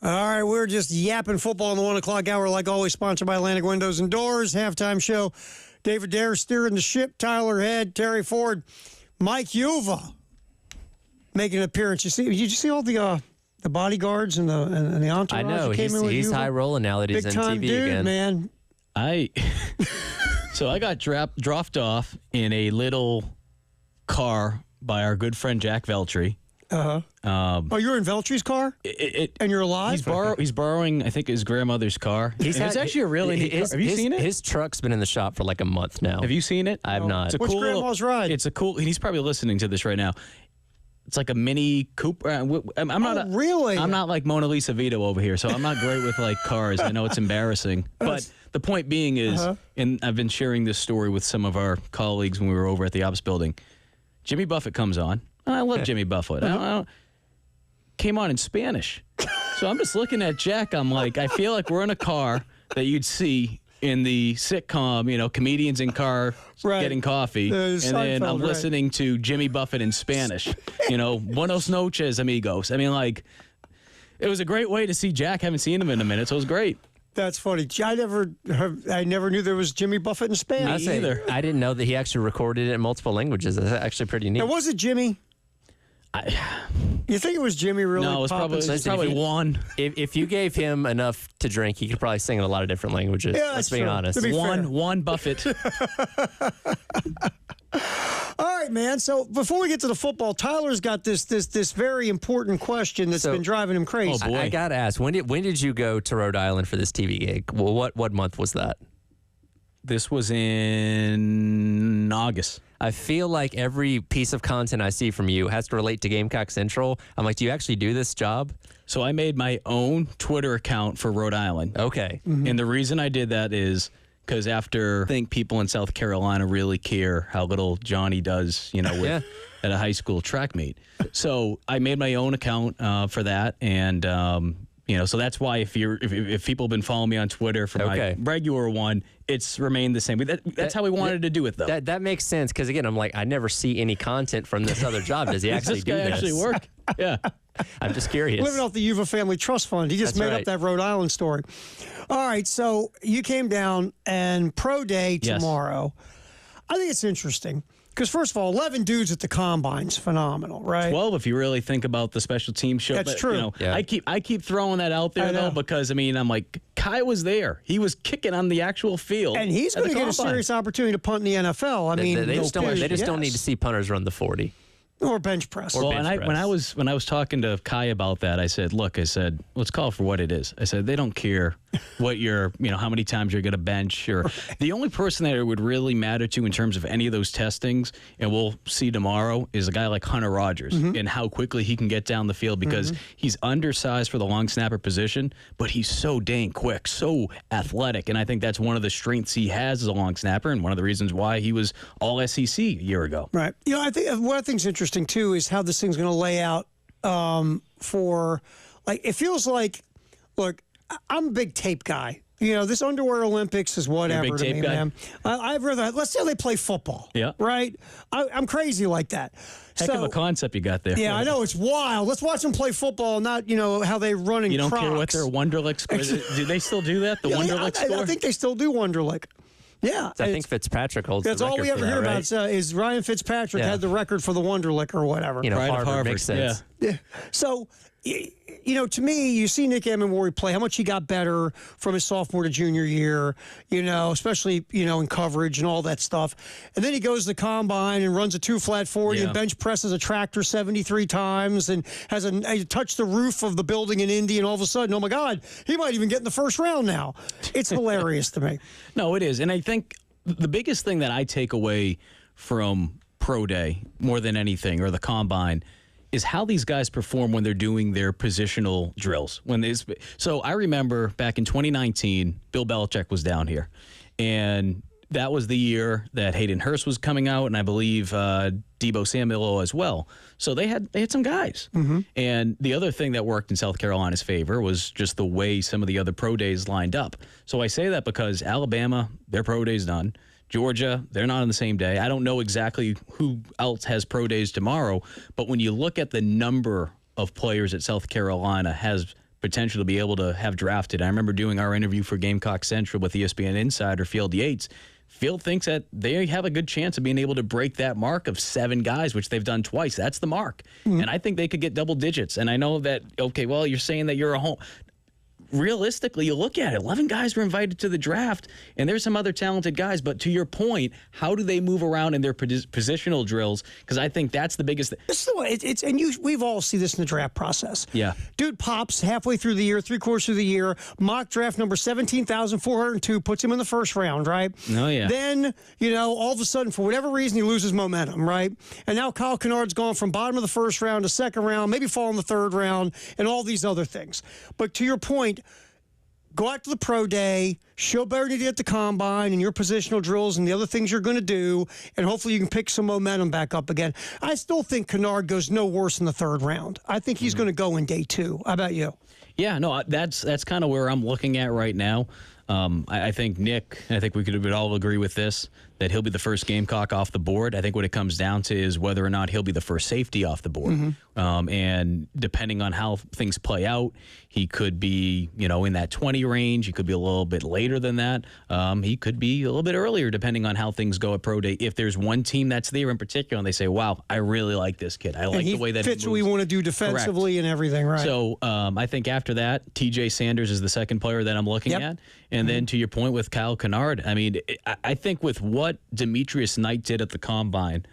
All right, we're just yapping football in the 1 o'clock hour, like always, sponsored by Atlantic Windows and Doors. Halftime show. David Dare steering the ship. Tyler Head, Terry Ford, Mike Yuva making an appearance. Did you see all the bodyguards and the entourage? I know. That came in with He's Yuva? high rolling now that he's Big in time TV dude, again. man. So I got dropped off in a little car by our good friend Jack Veltri. Oh, you're in Veltry's car? And you're alive? He's borrowing, I think, his grandmother's car. It's actually a really neat car. Have you seen it? His truck's been in the shop for like a month now. Have you seen it? I have not. It's a What's cool grandma's ride? It's a cool. He's probably listening to this right now. It's like a mini Cooper. I'm not really? I'm not like Mona Lisa Vito over here, so I'm not great with like cars. I know it's embarrassing, but the point being is, and I've been sharing this story with some of our colleagues when we were over at the ops building. Jimmy Buffett comes on. I love Jimmy Buffett. Came on in Spanish. So I'm just looking at Jack. I'm like, I feel like we're in a car that you'd see in the sitcom, comedians in car getting coffee. And then I'm listening to Jimmy Buffett in Spanish. Buenos noches, amigos. I mean, like, it was a great way to see Jack. Haven't seen him in a minute, so it was great. That's funny. I never knew there was Jimmy Buffett in Spanish. Either. I didn't know that he actually recorded it in multiple languages. That's actually pretty neat. Now, was it Jimmy? You think it was Jimmy really? No, it's probably Juan. If you gave him enough to drink, he could probably sing in a lot of different languages. Yeah, Let's be honest. Juan Buffett. All right, man. So before we get to the football, Tyler's got this very important question that's been driving him crazy. Oh, boy. I gotta ask, when did you go to Rhode Island for this TV gig? Well, what month was that? This was in August. I feel like every piece of content I see from you has to relate to Gamecock Central. I'm like, do you actually do this job? So I made my own Twitter account for Rhode Island. Okay. And the reason I did that is because I think people in South Carolina really care how little Johnny does, at a high school track meet. So I made my own account for that, and so that's why if people have been following me on Twitter for my regular one, it's remained the same. That's how we wanted to do it, though. That makes sense because again, I'm like, I never see any content from this other job. Does he actually do this? Actually work? Yeah. I'm just curious. Living off the Yuva Family Trust Fund. He just made up that Rhode Island story. All right, so you came down and pro day tomorrow. I think it's interesting. Because, first of all, 11 dudes at the Combine's phenomenal, right? 12 if you really think about the special team show. That's true. I keep throwing that out there, though, because, I'm like, Kai was there. He was kicking on the actual field. And he's going to get a serious opportunity to punt in the NFL. They just don't need to see punters run the 40. Or bench press. Or bench press. When I was talking to Kai about that, I said, let's call it for what it is. I said, they don't care what how many times you're going to bench. Or the only person that it would really matter to in terms of any of those testings, and we'll see tomorrow, is a guy like Hunter Rogers and how quickly he can get down the field because he's undersized for the long snapper position, but he's so dang quick, so athletic. And I think that's one of the strengths he has as a long snapper and one of the reasons why he was all SEC a year ago. Right. I think what I think is interesting too is how this thing's going to lay out for, like, it feels like, look, I'm a big tape guy. This underwear Olympics is whatever You're a big to tape me, guy? man. I'd rather, let's say they play football. Yeah. Right? I'm crazy like that. Heck of a concept you got there. Yeah, I know. It's wild. Let's watch them play football, not, how they run in You don't Crocs. care what their Wonderlic score is. Do they still do that? The Wonderlic score? I think they still do Wonderlic. Yeah. I think Fitzpatrick holds that's the all record we ever for hear that, about right? is Ryan Fitzpatrick had the record for the Wonderlic or whatever. Pride of Harvard. Makes sense. Yeah. So, to me, you see Nick Emmenwari play, how much he got better from his sophomore to junior year, especially, in coverage and all that stuff. And then he goes to the Combine and runs a 2-flat 40 and bench presses a tractor 73 times and has touched the roof of the building in Indy, and all of a sudden, oh my God, he might even get in the first round now. It's hilarious to me. No, it is. And I think the biggest thing that I take away from Pro Day more than anything, or the Combine, is how these guys perform when they're doing their positional drills. So I remember back in 2019, Bill Belichick was down here, and that was the year that Hayden Hurst was coming out, and I believe Deebo Samuel as well. So they had some guys. And the other thing that worked in South Carolina's favor was just the way some of the other pro days lined up. So I say that because Alabama, their pro day's done. Georgia, they're not on the same day. I don't know exactly who else has pro days tomorrow, but when you look at the number of players that South Carolina has potential to be able to have drafted. I remember doing our interview for Gamecock Central with ESPN Insider Field Yates. Field thinks that they have a good chance of being able to break that mark of 7 guys, which they've done twice. That's the mark. And I think they could get double digits. And I know that, okay, well, you're saying that you're a home. Realistically, you look at it, 11 guys were invited to the draft, and there's some other talented guys. But to your point, how do they move around in their positional drills? Because I think that's the biggest thing. This is the way and we've all seen this in the draft process. Yeah. Dude pops halfway through the year, 3/4 through the year, mock draft number 17,402, puts him in the first round, right? Oh, yeah. Then, all of a sudden, for whatever reason, he loses momentum, right? And now Kyle Kennard's gone from bottom of the first round to second round, maybe fall in the third round, and all these other things. But to your point, go out to the pro day, show better than you did at the combine and your positional drills and the other things you're going to do, and hopefully you can pick some momentum back up again. I still think Kennard goes no worse in the third round. I think he's going to go in day 2. How about you? Yeah, no, that's kind of where I'm looking at right now. I think Nick, and I think we could all agree with this, that he'll be the first Gamecock off the board. I think what it comes down to is whether or not he'll be the first safety off the board. And depending on how things play out, he could be, in that 20 range. He could be a little bit later than that. He could be a little bit earlier, depending on how things go at Pro Day. If there's one team that's there in particular and they say, wow, I really like this kid. I like the way that he fits moves. what we want to do defensively. Correct. And everything, right? So I think after that, TJ Sanders is the second player that I'm looking at. And then to your point with Kyle Kennard, I mean, I think with what Demetrius Knight did at the Combine,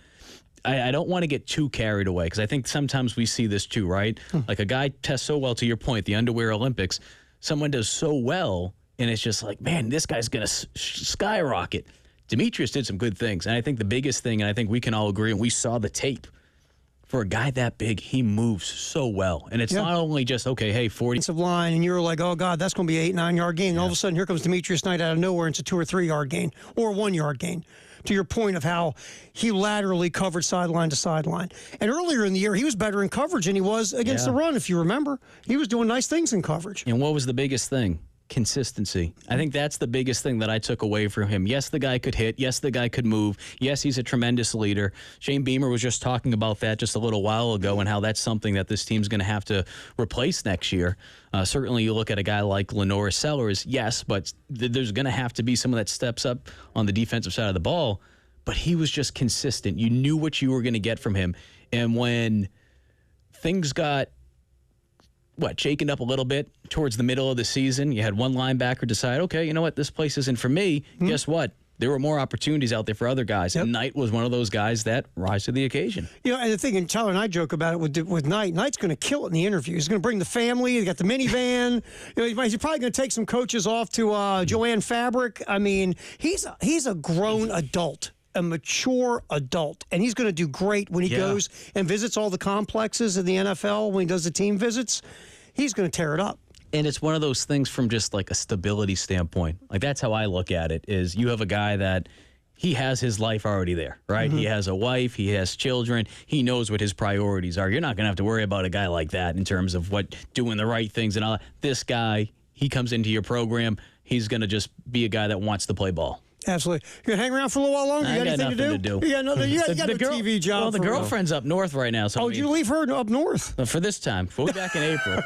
I don't want to get too carried away because I think sometimes we see this too, right? Like a guy tests so well, to your point, the underwear Olympics, someone does so well, and it's just like, man, this guy's going to skyrocket. Demetrius did some good things. And I think the biggest thing, and I think we can all agree, and we saw the tape, for a guy that big, he moves so well. And it's not only just, okay, hey, 40. Offensive line, and you're like, oh, God, that's going to be an 8-9 yard gain. And all of a sudden, here comes Demetrius Knight out of nowhere, and it's a 2 or 3 yard gain or a 1 yard gain. To your point of how he laterally covered sideline to sideline. And earlier in the year, he was better in coverage than he was against the run, if you remember. He was doing nice things in coverage. And what was the biggest thing? Consistency. I think that's the biggest thing that I took away from him. Yes, the guy could hit. Yes, the guy could move. Yes, he's a tremendous leader. Shane Beamer was just talking about that just a little while ago and how that's something that this team's going to have to replace next year. Certainly, you look at a guy like Lenora Sellers, yes, but there's going to have to be someone that steps up on the defensive side of the ball. But he was just consistent. You knew what you were going to get from him. And when things got shaken up a little bit towards the middle of the season, you had one linebacker decide, okay, you know what, this place isn't for me. Guess what? There were more opportunities out there for other guys. And Knight was one of those guys that rise to the occasion. And the thing, and Tyler and I joke about it with Knight. Knight's going to kill it in the interview. He's going to bring the family. He's got the minivan. He's probably going to take some coaches off to Joanne Fabric. I mean, he's a grown adult, a mature adult, and he's going to do great when he goes and visits all the complexes in the NFL, when he does the team visits. He's going to tear it up. And it's one of those things from just like a stability standpoint. Like that's how I look at it, is you have a guy that he has his life already there, right? He has a wife, he has children, he knows what his priorities are. You're not going to have to worry about a guy like that in terms of doing the right things and all that. This guy, he comes into your program, he's going to just be a guy that wants to play ball. Absolutely. You gonna hang around for a little while longer? You got anything to do? You got another. You got a TV job. Well, the girlfriend's up north right now. So did you leave her up north? For this time. We'll be back in April.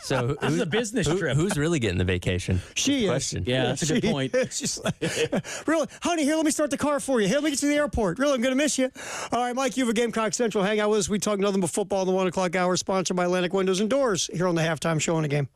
So this is a business trip. Who's really getting the vacation? She Question. is. Yeah, that's a good point. She's like, really, honey, here, let me start the car for you. Here, let me get you to the airport. Really, I'm going to miss you. All right, Mike, you have a Gamecock Central hangout with us. We talk nothing but football in the 1 o'clock hour, sponsored by Atlantic Windows and Doors here on the Halftime Show in the Game.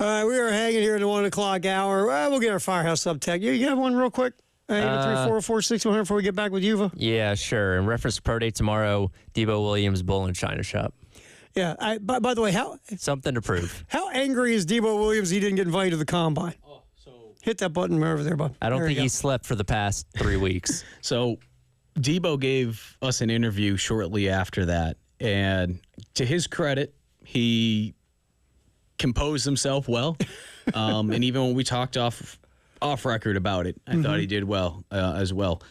All right, we are hanging here in the 1 o'clock hour. We'll get our Firehouse Sub Tech. You have one real quick? 803-404-6100 before we get back with Yuva? Yeah, sure. In reference to Pro Day tomorrow, Debo Williams, Bull and China Shop. Yeah. By the way, something to prove. How angry is Debo Williams he didn't get invited to the Combine? Hit that button over there, bud. I don't think he slept for the past 3 weeks. So Debo gave us an interview shortly after that, and to his credit, he composed himself well. And even when we talked off record about it, I thought he did well as well.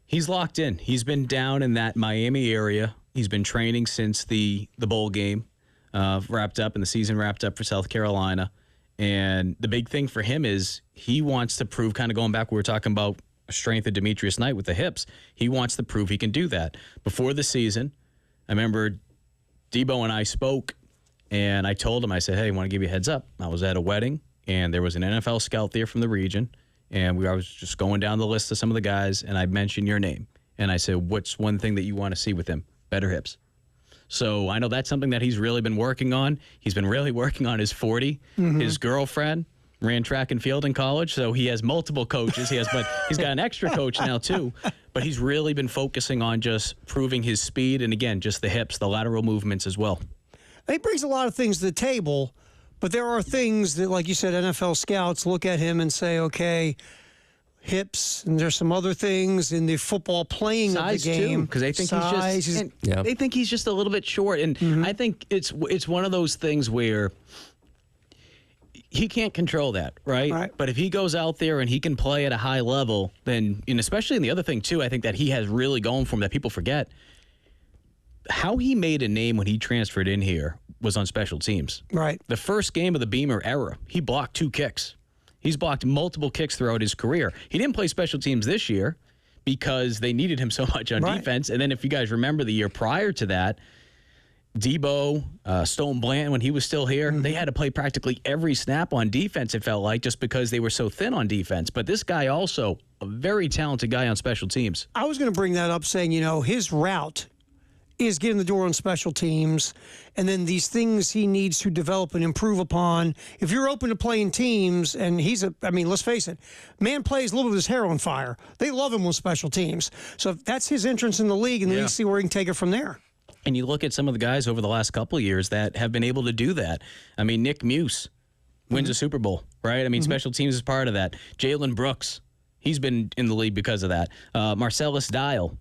He's locked in. He's been down in that Miami area. He's been training since the bowl game wrapped up and the season wrapped up for South Carolina. And the big thing for him is he wants to prove, kind of going back, we were talking about strength of Demetrius Knight with the hips. He wants to prove he can do that. Before the season, I remember Debo and I spoke, and I told him, I said, hey, I want to give you a heads up. I was at a wedding, and there was an NFL scout there from the region, and I was just going down the list of some of the guys, and I mentioned your name. And I said, what's one thing that you want to see with him? Better hips. So I know that's something that he's really been working on. He's been really working on his 40. His girlfriend ran track and field in college, so he has multiple coaches. But he's got an extra coach now too. But he's really been focusing on just proving his speed and, again, just the hips, the lateral movements as well. He brings a lot of things to the table, but there are things that, like you said, NFL scouts look at him and say, okay, hips, and there's some other things in the football playing Size of the game. because they think they think he's just a little bit short, and I think it's one of those things where he can't control that, right? But if he goes out there and he can play at a high level, then, and especially in the other thing too, I think that he has really going for him that people forget. How he made a name when he transferred in here was on special teams. Right. The first game of the Beamer era, he blocked 2 kicks. He's blocked multiple kicks throughout his career. He didn't play special teams this year because they needed him so much on defense. And then if you guys remember the year prior to that, Debo, Stone Blanton, when he was still here, they had to play practically every snap on defense, it felt like, just because they were so thin on defense. But this guy also, a very talented guy on special teams. I was going to bring that up saying, his route is getting the door on special teams, and then these things he needs to develop and improve upon. If you're open to playing teams, and let's face it, man plays a little bit with his hair on fire. They love him with special teams. So if that's his entrance in the league, and then you see where he can take it from there. And you look at some of the guys over the last couple of years that have been able to do that. I mean, Nick Muse wins a Super Bowl, right? I mean, special teams is part of that. Jalen Brooks, he's been in the league because of that. Marcellus Dial,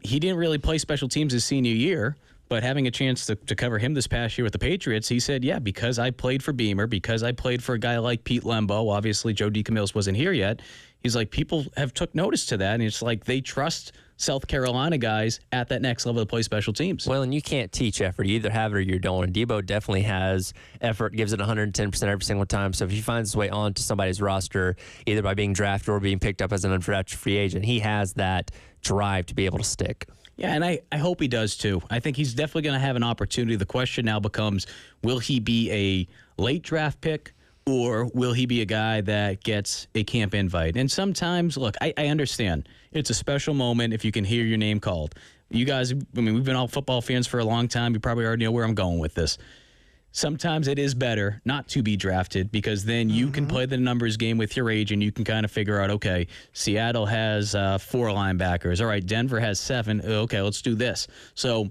he didn't really play special teams his senior year, but having a chance to cover him this past year with the Patriots, he said, yeah, because I played for Beamer, because I played for a guy like Pete Lembo, obviously Joe DeCamillis wasn't here yet, he's like, people have took notice to that, and it's like they trust South Carolina guys at that next level to play special teams. Well, and you can't teach effort. You either have it or you don't. And Debo definitely has effort, gives it 110% every single time. So if he finds his way onto somebody's roster, either by being drafted or being picked up as an undrafted free agent, he has that drive to be able to stick. Yeah, and I hope he does too. I think he's definitely going to have an opportunity. The question now becomes, will he be a late draft pick, or will he be a guy that gets a camp invite? And sometimes, look, I understand. It's a special moment if you can hear your name called. You guys, we've been all football fans for a long time. You probably already know where I'm going with this. Sometimes it is better not to be drafted, because then you can play the numbers game with your age and you can kind of figure out, okay, Seattle has 4 linebackers. All right, Denver has 7. Okay, let's do this. So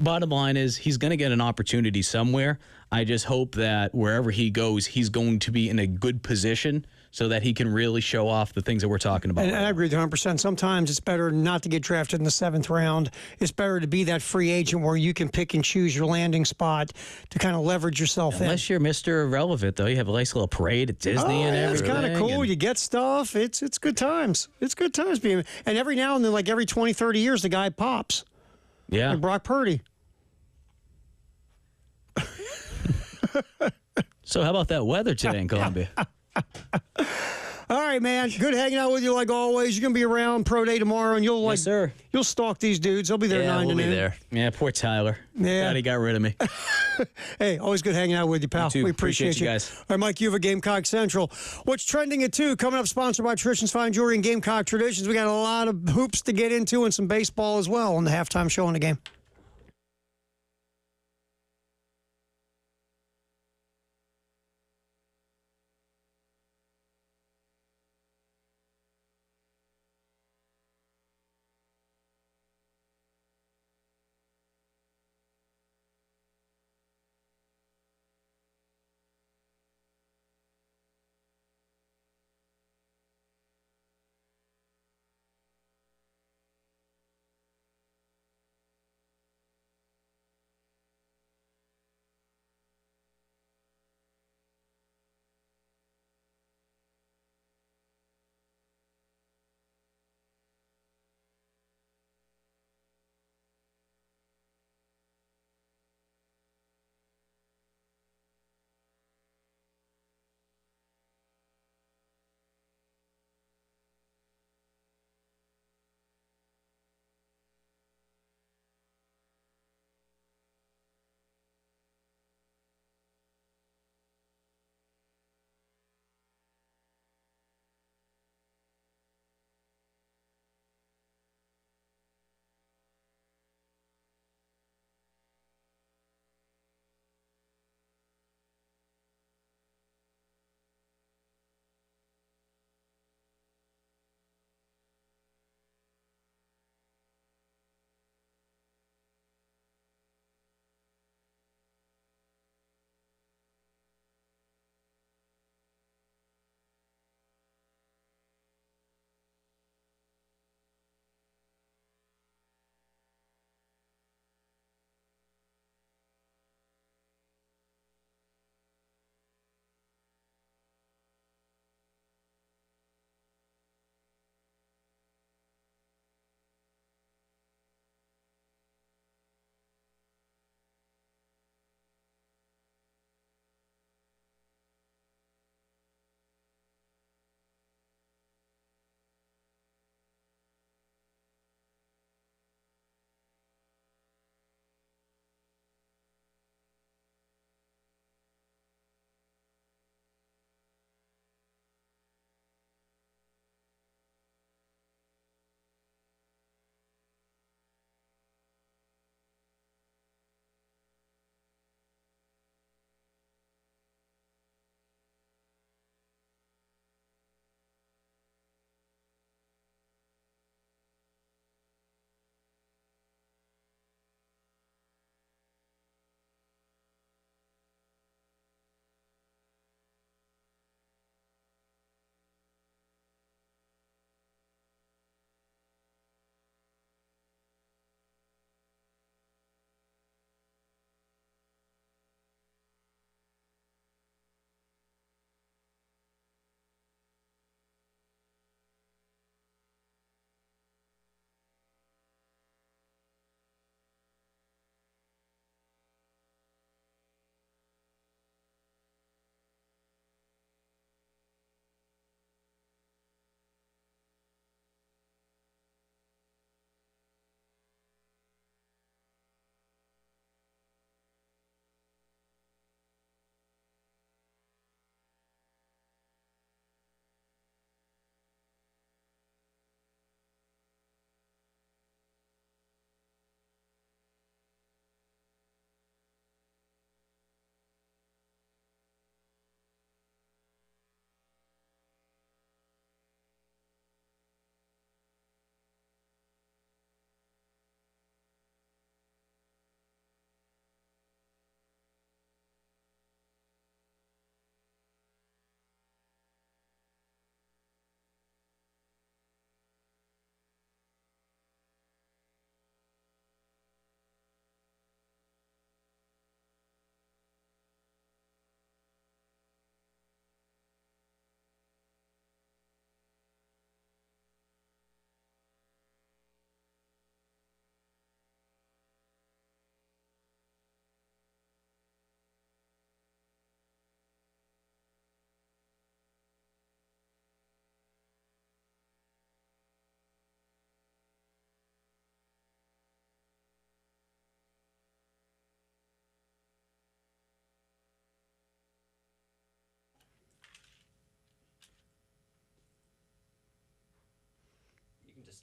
bottom line is he's going to get an opportunity somewhere. I just hope that wherever he goes, he's going to be in a good position so that he can really show off the things that we're talking about. And I agree with you 100%. Sometimes it's better not to get drafted in the 7th round. It's better to be that free agent where you can pick and choose your landing spot to kind of leverage yourself in. Unless you're Mr. Irrelevant, though. You have a nice little parade at Disney and everything. It's kind of cool. You get stuff. It's good times. It's good times being. And every now and then, like every 20, 30 years, the guy pops. Yeah. Like Brock Purdy. So how about that weather today in Columbia? All right, man. Good hanging out with you like always. You're gonna be around Pro Day tomorrow, and you'll you'll stalk these dudes. They'll be there 9 to noon. Be there. Yeah, poor Tyler. Yeah, God, he got rid of me. Hey, always good hanging out with you, pal. You too. We appreciate you guys. All right, Mike, you have a Gamecock Central. What's trending at 2? Coming up, sponsored by Traditions Fine Jewelry and Gamecock Traditions. We got a lot of hoops to get into and some baseball as well on the halftime show in the game.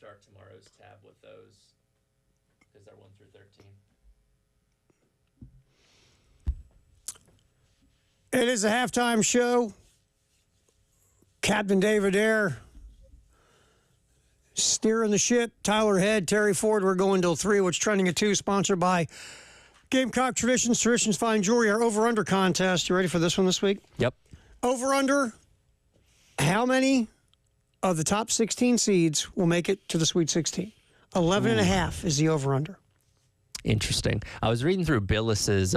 start tomorrow's tab with those because they're 1 through 13. It is a halftime show. Captain David Ayer steering the ship. Tyler Head, Terry Ford. We're going till 3. What's trending at 2? Sponsored by Gamecock Traditions. Traditions Fine Jewelry. Our over-under contest. You ready for this one this week? Yep. Over-under. How many of the top 16 seeds will make it to the Sweet 16? 11.5 is the over-under. Interesting. I was reading through Billis's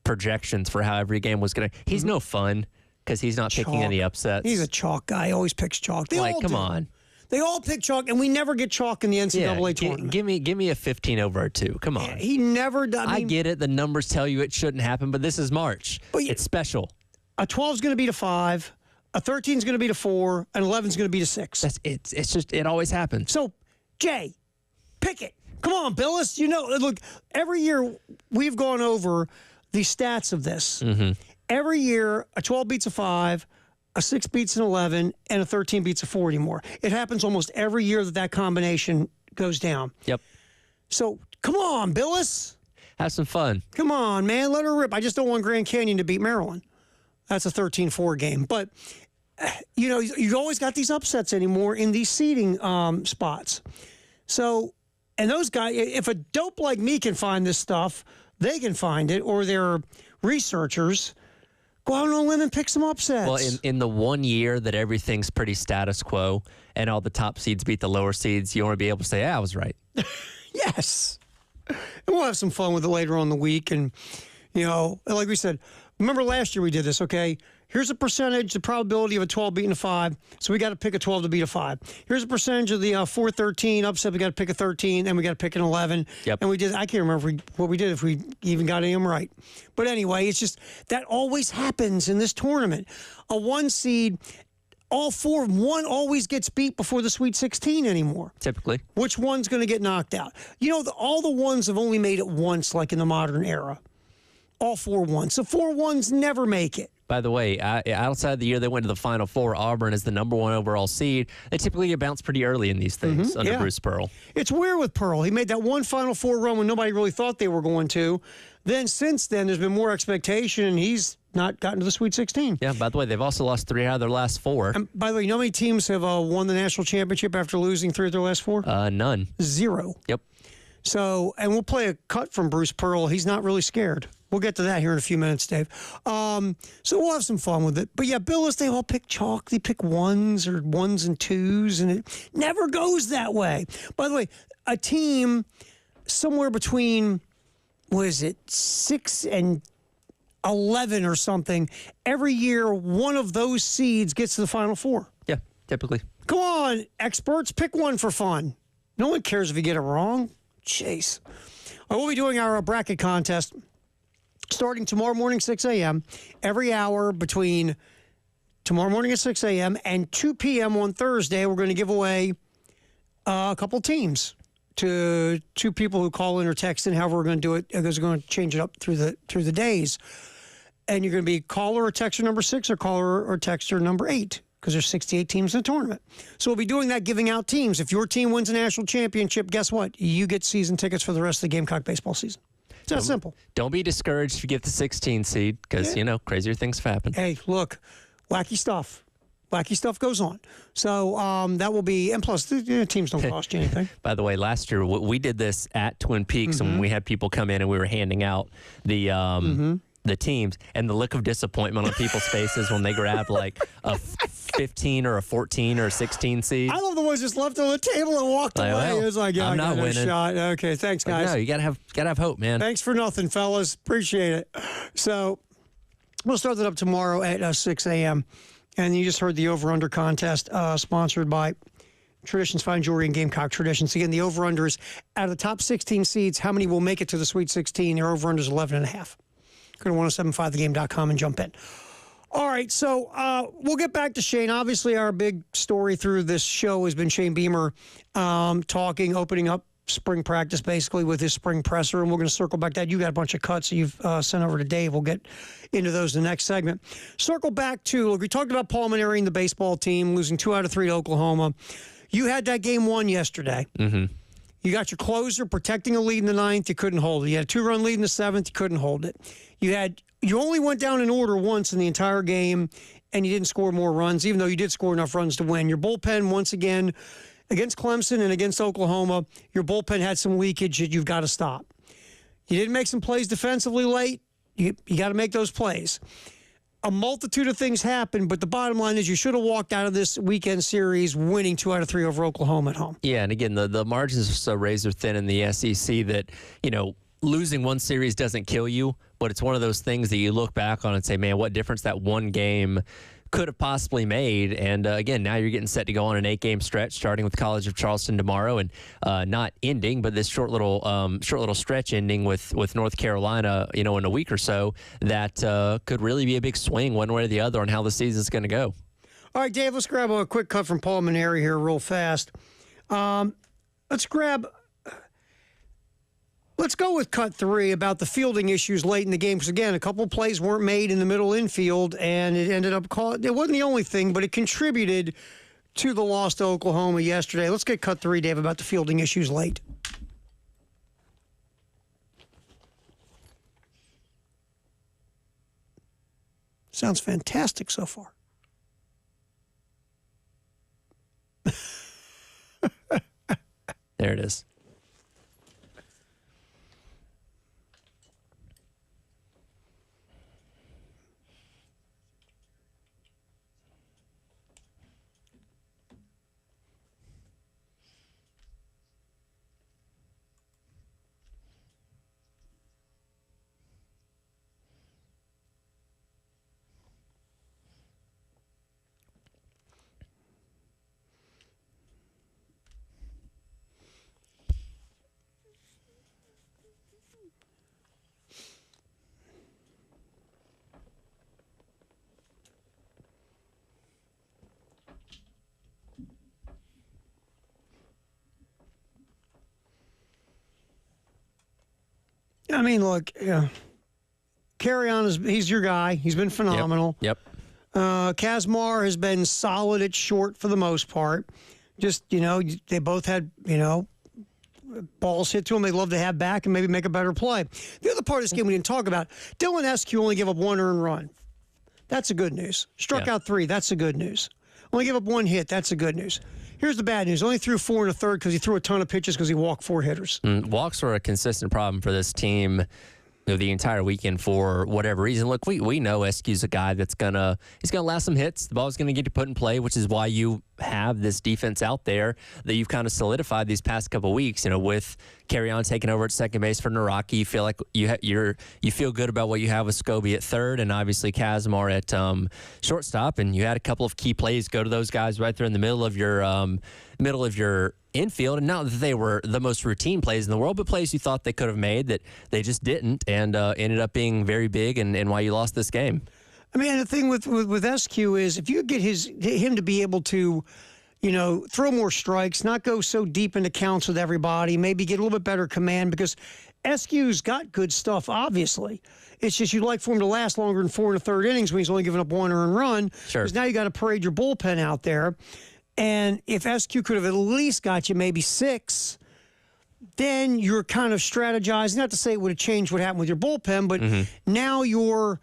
projections for how every game was going to. He's no fun because he's not picking any upsets. He's a chalk guy. He always picks chalk. They all come do. on. They all pick chalk, and we never get chalk in the NCAA tournament. Give me a 15 over a 2. Come on. He never does. I get it. The numbers tell you it shouldn't happen, but this is March. It's special. A 12 is going to beat a 5. A 13 is going to beat a 4. An 11 is going to beat a 6. It's just it always happens. So, Jay, pick it. Come on, Billis. You know, look, every year we've gone over the stats of this. Mm-hmm. Every year, a 12 beats a 5, a 6 beats an 11, and a 13 beats a 4 anymore. It happens almost every year that combination goes down. Yep. So, come on, Billis. Have some fun. Come on, man. Let her rip. I just don't want Grand Canyon to beat Maryland. That's a 13-4 game. But, you know, you always got these upsets anymore in these seeding spots. So, and those guys, if a dope like me can find this stuff, they can find it, or they're researchers. Go out on a limb and pick some upsets. Well, in the 1 year that everything's pretty status quo and all the top seeds beat the lower seeds, you want to be able to say, I was right. Yes. And we'll have some fun with it later on in the week. And, you know, like we said, remember last year we did this, okay? Here's a percentage, the probability of a 12 beating a 5. So we got to pick a 12 to beat a 5. Here's a percentage of the 4-13 upset. We got to pick a 13, and we got to pick an 11. Yep. And we did. I can't remember what we did if we even got any of them right. But anyway, it's just that always happens in this tournament. A 1 seed, all 4 of 1 always gets beat before the Sweet 16 anymore. Typically. Which one's going to get knocked out? You know, all the ones have only made it once, like in the modern era. All 4 1s. So 4 1s never make it. By the way, outside the year they went to the Final Four, Auburn is the number 1 overall seed. They typically get bounced pretty early in these things under Bruce Pearl. It's weird with Pearl. He made that one Final Four run when nobody really thought they were going to. Then since then, there's been more expectation, and he's not gotten to the Sweet 16. Yeah, by the way, they've also lost 3 out of their last 4. And by the way, you know how many teams have won the national championship after losing 3 of their last 4? None. 0. Yep. So, and we'll play a cut from Bruce Pearl. He's not really scared. We'll get to that here in a few minutes, Dave. So we'll have some fun with it. But yeah, Billis, they all pick chalk. They pick 1s or 1s and 2s, and it never goes that way. By the way, a team somewhere between, 6 and 11 or something, every year one of those seeds gets to the Final Four. Yeah, typically. Come on, experts, pick one for fun. No one cares if you get it wrong. Jeez. We'll be doing our bracket contest starting tomorrow morning, 6 a.m., every hour between tomorrow morning at 6 a.m. and 2 p.m. on Thursday. We're going to give away a couple teams to 2 people who call in or text in. However we're going to do it, because we're going to change it up through the days. And you're going to be caller or texter number 6 or caller or texter number 8, because there's 68 teams in the tournament. So we'll be doing that, giving out teams. If your team wins a national championship, guess what? You get season tickets for the rest of the Gamecock baseball season. It's that simple. Don't be discouraged if you get the 16 seed, because, crazier things have happened. Hey, look, wacky stuff. Wacky stuff goes on. So that will be, and plus, the teams don't cost you anything. By the way, last year we did this at Twin Peaks, and we had people come in and we were handing out the teams, and the look of disappointment on people's faces when they grabbed like a 15 or a 14 or a 16 seed. I love the ones just left on the table and walked away. Well, It was like, yeah, I'm I got not no winning. shot. Okay, thanks, guys. No, you gotta have hope, man. Thanks for nothing, fellas. Appreciate it. So we'll start that up tomorrow at 6 a.m. And you just heard the over-under contest sponsored by Traditions Fine Jewelry and Gamecock Traditions. Again, the over-unders out of the top 16 seeds, how many will make it to the Sweet 16? Their over-unders 11.5. Go to 1075thegame.com and jump in. All right, so we'll get back to Shane. Obviously, our big story through this show has been Shane Beamer opening up spring practice basically with his spring presser, and we're going to circle back to that. You got a bunch of cuts that you've sent over to Dave. We'll get into those in the next segment. Circle back to, look, we talked about Paul Maneri and the baseball team losing 2 out of 3 to Oklahoma. You had that game won yesterday. Mm-hmm. You got your closer protecting a lead in the ninth. You couldn't hold it. You had a 2-run lead in the seventh. You couldn't hold it. You only went down in order once in the entire game, and you didn't score more runs, even though you did score enough runs to win. Your bullpen, once again, against Clemson and against Oklahoma, your bullpen had some leakage that you've got to stop. You didn't make some plays defensively late. You got to make those plays. A multitude of things happened, but the bottom line is you should have walked out of this weekend series winning 2 out of 3 over Oklahoma at home. Yeah, and again, the margins are so razor thin in the SEC that, losing one series doesn't kill you, but it's one of those things that you look back on and say, man, what difference that one game could have possibly made. And again, now you're getting set to go on an 8-game stretch, starting with College of Charleston tomorrow, and not ending, but this short little stretch ending with North Carolina, in a week or so. That could really be a big swing one way or the other on how the season's going to go. All right, Dave, let's grab a quick cut from Paul Maneri here real fast. Let's go with cut 3 about the fielding issues late in the game. Because, again, a couple of plays weren't made in the middle infield, and it ended up it wasn't the only thing, but it contributed to the loss to Oklahoma yesterday. Let's get cut 3, Dave, about the fielding issues late. Sounds fantastic so far. There it is. I mean, look, Carry On he's your guy. He's been phenomenal. Yep. Kazmar has been solid at short for the most part. Just, they both had, balls hit to them. They'd love to have back and maybe make a better play. The other part of this game we didn't talk about, Dylan Eskew only gave up 1 earned run. That's the good news. Struck out 3. That's the good news. Only gave up 1 hit. That's the good news. Here's the bad news. Only threw 4 1/3 because he threw a ton of pitches because he walked 4 hitters. Walks were a consistent problem for this team the entire weekend for whatever reason. Look, we know Eskew's a guy he's gonna last some hits. The ball's gonna get you put in play, which is why you have this defense out there that you've kind of solidified these past couple weeks. With Carry On taking over at second base for Naraki, you feel like you feel good about what you have with Scobie at third, and obviously Kazmar at shortstop. And you had a couple of key plays go to those guys right there in the middle of your infield, and not that they were the most routine plays in the world, but plays you thought they could have made that they just didn't, and ended up being very big and why you lost this game. I mean, the thing with SQ is if you get him to be able to, throw more strikes, not go so deep into counts with everybody, maybe get a little bit better command, because SQ's got good stuff, obviously. It's just you'd like for him to last longer than 4 1/3 innings when he's only giving up 1 earned run. Sure. Because now you got to parade your bullpen out there. And if SQ could have at least got you maybe 6, then you're kind of strategizing. Not to say it would have changed what happened with your bullpen, but now you're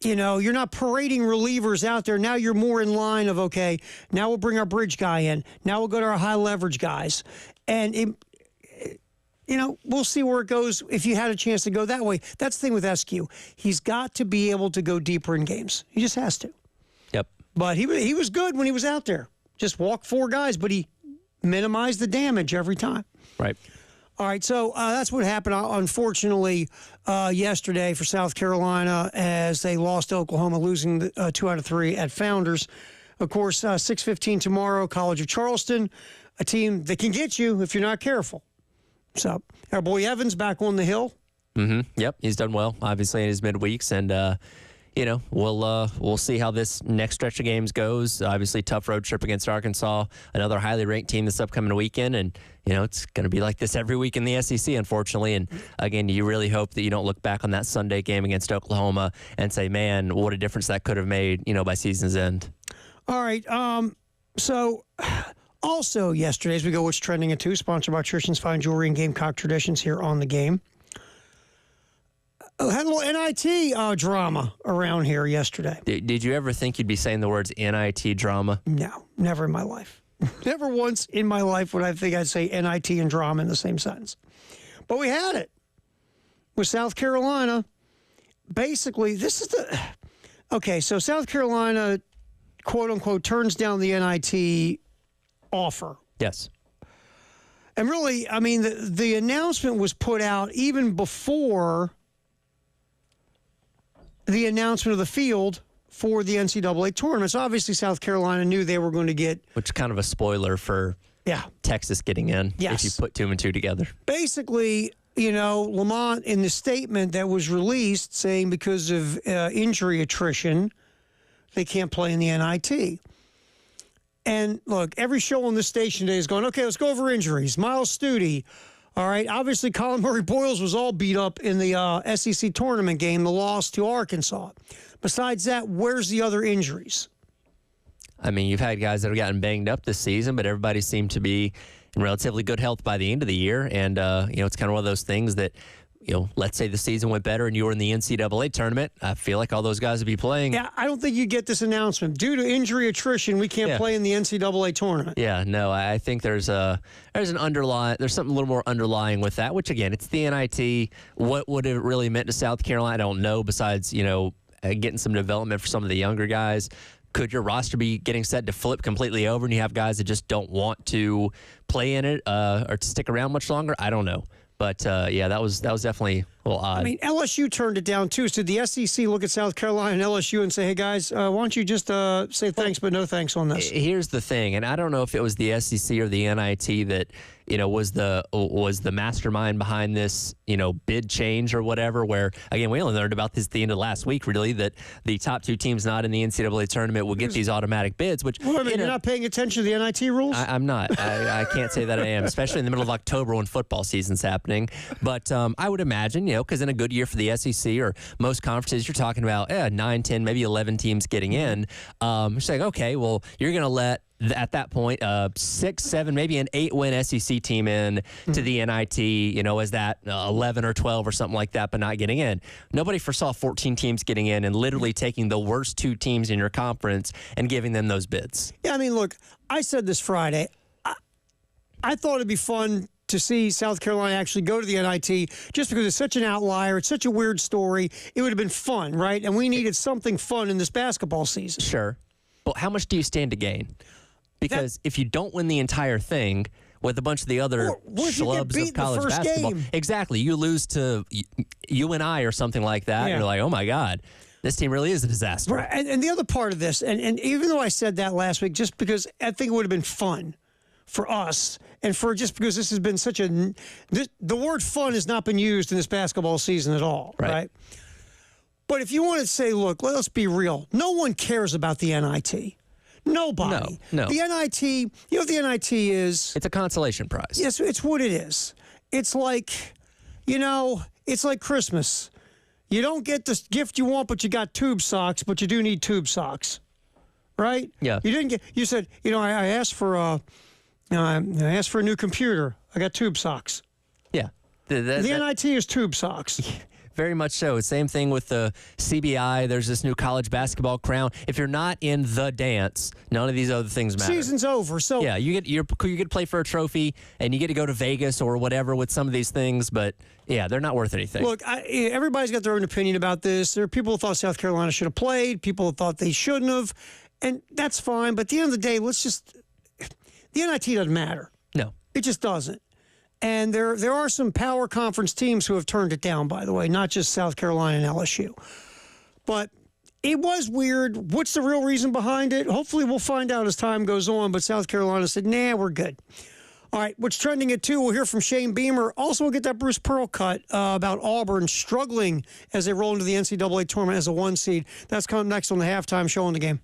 not parading relievers out there. Now you're more in line of, okay, now we'll bring our bridge guy in. Now we'll go to our high leverage guys. And, we'll see where it goes if you had a chance to go that way. That's the thing with SQ. He's got to be able to go deeper in games. He just has to. Yep. But he was good when he was out there. Just walked 4 guys, but he minimized the damage every time. Right. All right, so that's what happened, unfortunately, yesterday for South Carolina as they lost to Oklahoma, losing 2 out of 3 at Founders. Of course, 6:15 tomorrow, College of Charleston, a team that can get you if you're not careful. So our boy Evans back on the hill. Yep, he's done well, obviously, in his midweeks, and we'll see how this next stretch of games goes. Obviously, tough road trip against Arkansas, another highly ranked team this upcoming weekend, and it's going to be like this every week in the SEC, unfortunately. And again, you really hope that you don't look back on that Sunday game against Oklahoma and say, "Man, what a difference that could have made," by season's end. All right, so Also, yesterday, as we go, What's Trending at 2, sponsored by Tristan's Fine Jewelry and Gamecock Traditions here on the game. Had a little NIT drama around here yesterday. Did you ever think you'd be saying the words NIT drama? No, never in my life. Never once in my life would I think I'd say NIT and drama in the same sentence. But we had it with South Carolina. Basically, this is the... Okay, so South Carolina, quote-unquote, turns down the NIT offer. Yes. And really, I mean, the announcement was put out even before the announcement of the field for the NCAA tournament. So obviously South Carolina knew they were going to get... Which is kind of a spoiler for Texas getting in, Yes. if you put 2 and 2 together. Basically, you know, Lamont, in the statement that was released, saying because of injury attrition, they can't play in the NIT. And look, every show on this station today is going, okay, let's go over injuries. Miles Studi, all right. Obviously, Colin Murray-Boyles was all beat up in the SEC tournament game, the loss to Arkansas. Besides that, where's the other injuries? I mean, you've had guys that have gotten banged up this season, but everybody seemed to be in relatively good health by the end of the year. And, you know, it's kind of one of those things that, you know, let's say the season went better and you were in the NCAA tournament. I feel like all those guys would be playing. Yeah, I don't think you get this announcement. Due to injury attrition, we can't play in the NCAA tournament. Yeah, no, I think there's something a little more underlying with that, which again, it's the NIT. What would it really meant to South Carolina? I don't know, besides, you know, getting some development for some of the younger guys. Could your roster be getting set to flip completely over and you have guys that just don't want to play in it or to stick around much longer? I don't know. But, yeah, that was definitely a little odd. I mean, LSU turned it down, too. So did the SEC look at South Carolina and LSU and say, hey, guys, why don't you just say thanks but no thanks on this? Here's the thing, and I don't know if it was the SEC or the NIT that, you know, was the mastermind behind this, you know, bid change or whatever, where, again, we only learned about this at the end of last week, really, that the top 2 teams not in the NCAA tournament will get these automatic bids, which... Well, I mean, you're not paying attention to the NIT rules? I'm not. I can't say that I am, especially in the middle of October when football season's happening. But I would imagine, you know, because in a good year for the SEC or most conferences, you're talking about 9, 10, maybe 11 teams getting in. It's like, okay, well, you're going to let, at that point, 6, 7, maybe an 8-win SEC team in to the NIT, you know, as that 11 or 12 or something like that, but not getting in. Nobody foresaw 14 teams getting in and literally taking the worst 2 teams in your conference and giving them those bids. Yeah, I mean, look, I said this Friday. I thought it'd be fun to see South Carolina actually go to the NIT just because it's such an outlier. It's such a weird story. It would have been fun, right? And we needed something fun in this basketball season. Sure. But how much do you stand to gain? Because if you don't win the entire thing with a bunch of the other schlubs of college basketball, exactly, you lose to UNI or something like that. Yeah. You're like, oh my God, this team really is a disaster. Right. And the other part of this, and even though I said that last week, just because I think it would have been fun for us, and for just because this has been such the word fun has not been used in this basketball season at all, right? But if you want to say, look, let's be real, no one cares about the NIT. Nobody. No. The NIT, you know what the NIT is? It's a consolation prize. Yes, it's what it is. It's like, you know, it's like Christmas. You don't get the gift you want, but you got tube socks, but you do need tube socks, right? Yeah. You didn't get. You said, you know, I asked for I asked for a new computer. I got tube socks. Yeah. The NIT is tube socks. Very much so. Same thing with the CBI. There's this new college basketball crown. If you're not in the dance, none of these other things matter. Season's over. So yeah, you get to play for a trophy, and you get to go to Vegas or whatever with some of these things. But yeah, they're not worth anything. Look, everybody's got their own opinion about this. There are people who thought South Carolina should have played. People who thought they shouldn't have, and that's fine. But at the end of the day, the NIT doesn't matter. No, it just doesn't. And there are some power conference teams who have turned it down, by the way, not just South Carolina and LSU. But it was weird. What's the real reason behind it? Hopefully we'll find out as time goes on. But South Carolina said, nah, we're good. All right, what's trending at 2, we'll hear from Shane Beamer. Also, we'll get that Bruce Pearl cut about Auburn struggling as they roll into the NCAA tournament as a 1 seed. That's coming next on the halftime show on the game.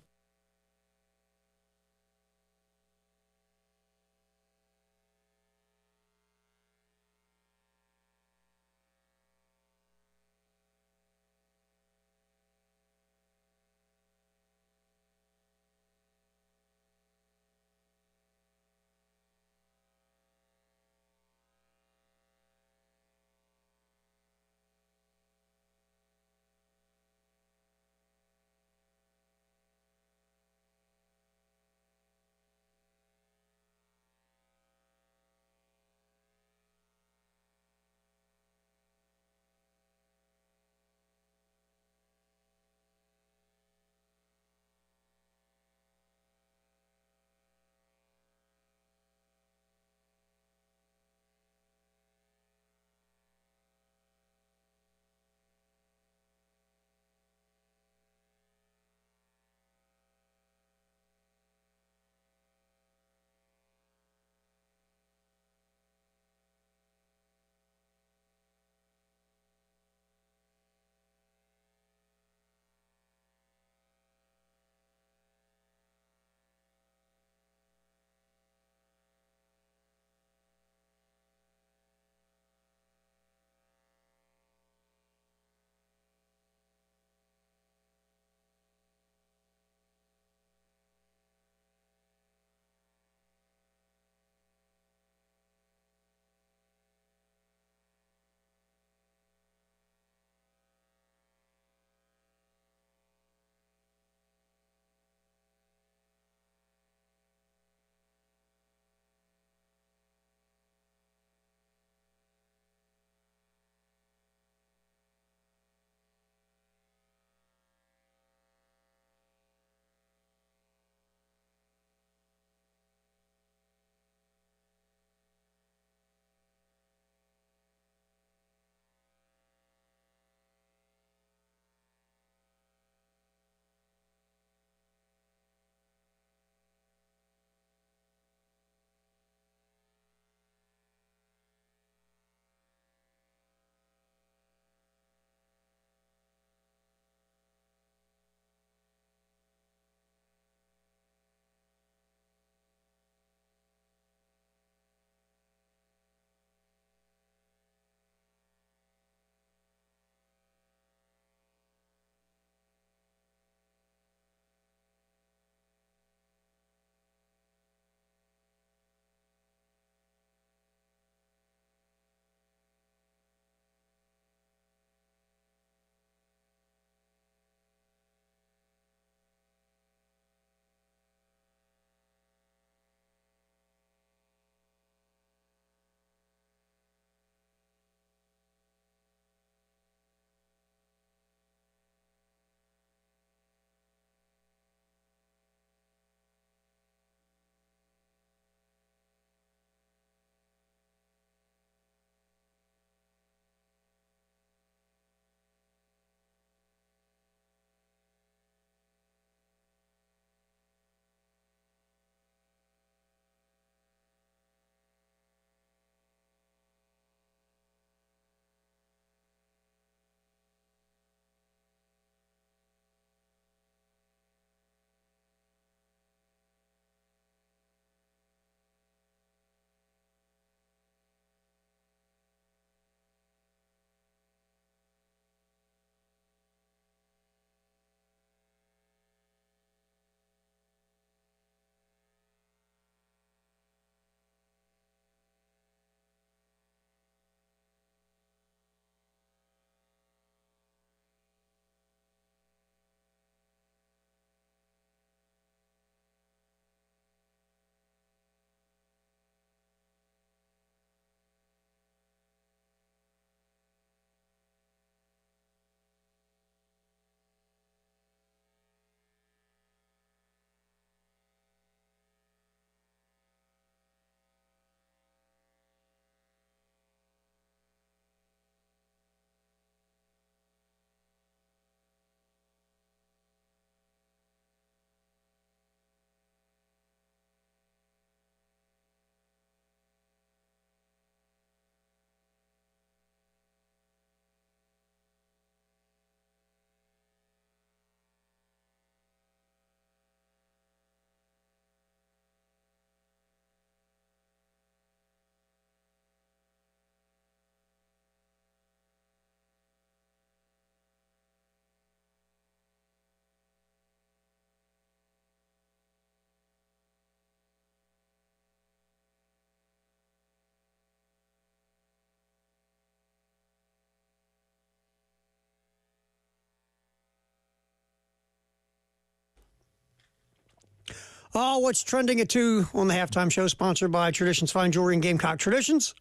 What's trending at 2 on the halftime show, sponsored by Traditions Fine Jewelry and Gamecock Traditions.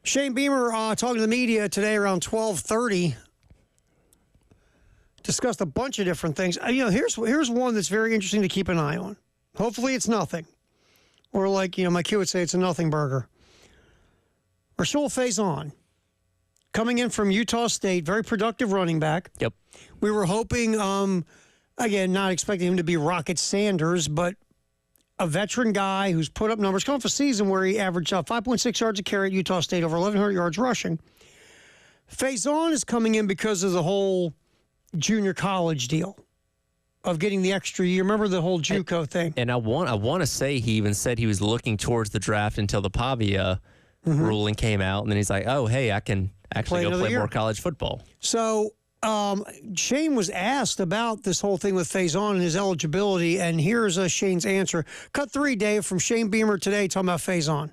Shane Beamer talking to the media today around 12:30. Discussed a bunch of different things. Here's one that's very interesting to keep an eye on. Hopefully it's nothing. Or like, my kid would say, it's a nothing burger. Rasul Faison, coming in from Utah State, very productive running back. Yep. We were hoping, again, not expecting him to be Rocket Sanders, but a veteran guy who's put up numbers, coming off a season where he averaged 5.6 yards a carry at Utah State, over 1,100 yards rushing. Faison is coming in because of the whole junior college deal of getting the extra year. Remember the whole JUCO thing? And I want to say he even said he was looking towards the draft until the Pavia ruling came out, and then he's like, "Oh, hey, I can actually go play more college football." So Shane was asked about this whole thing with Faison and his eligibility, and here's Shane's answer. Cut 3, Dave, from Shane Beamer today talking about Faison.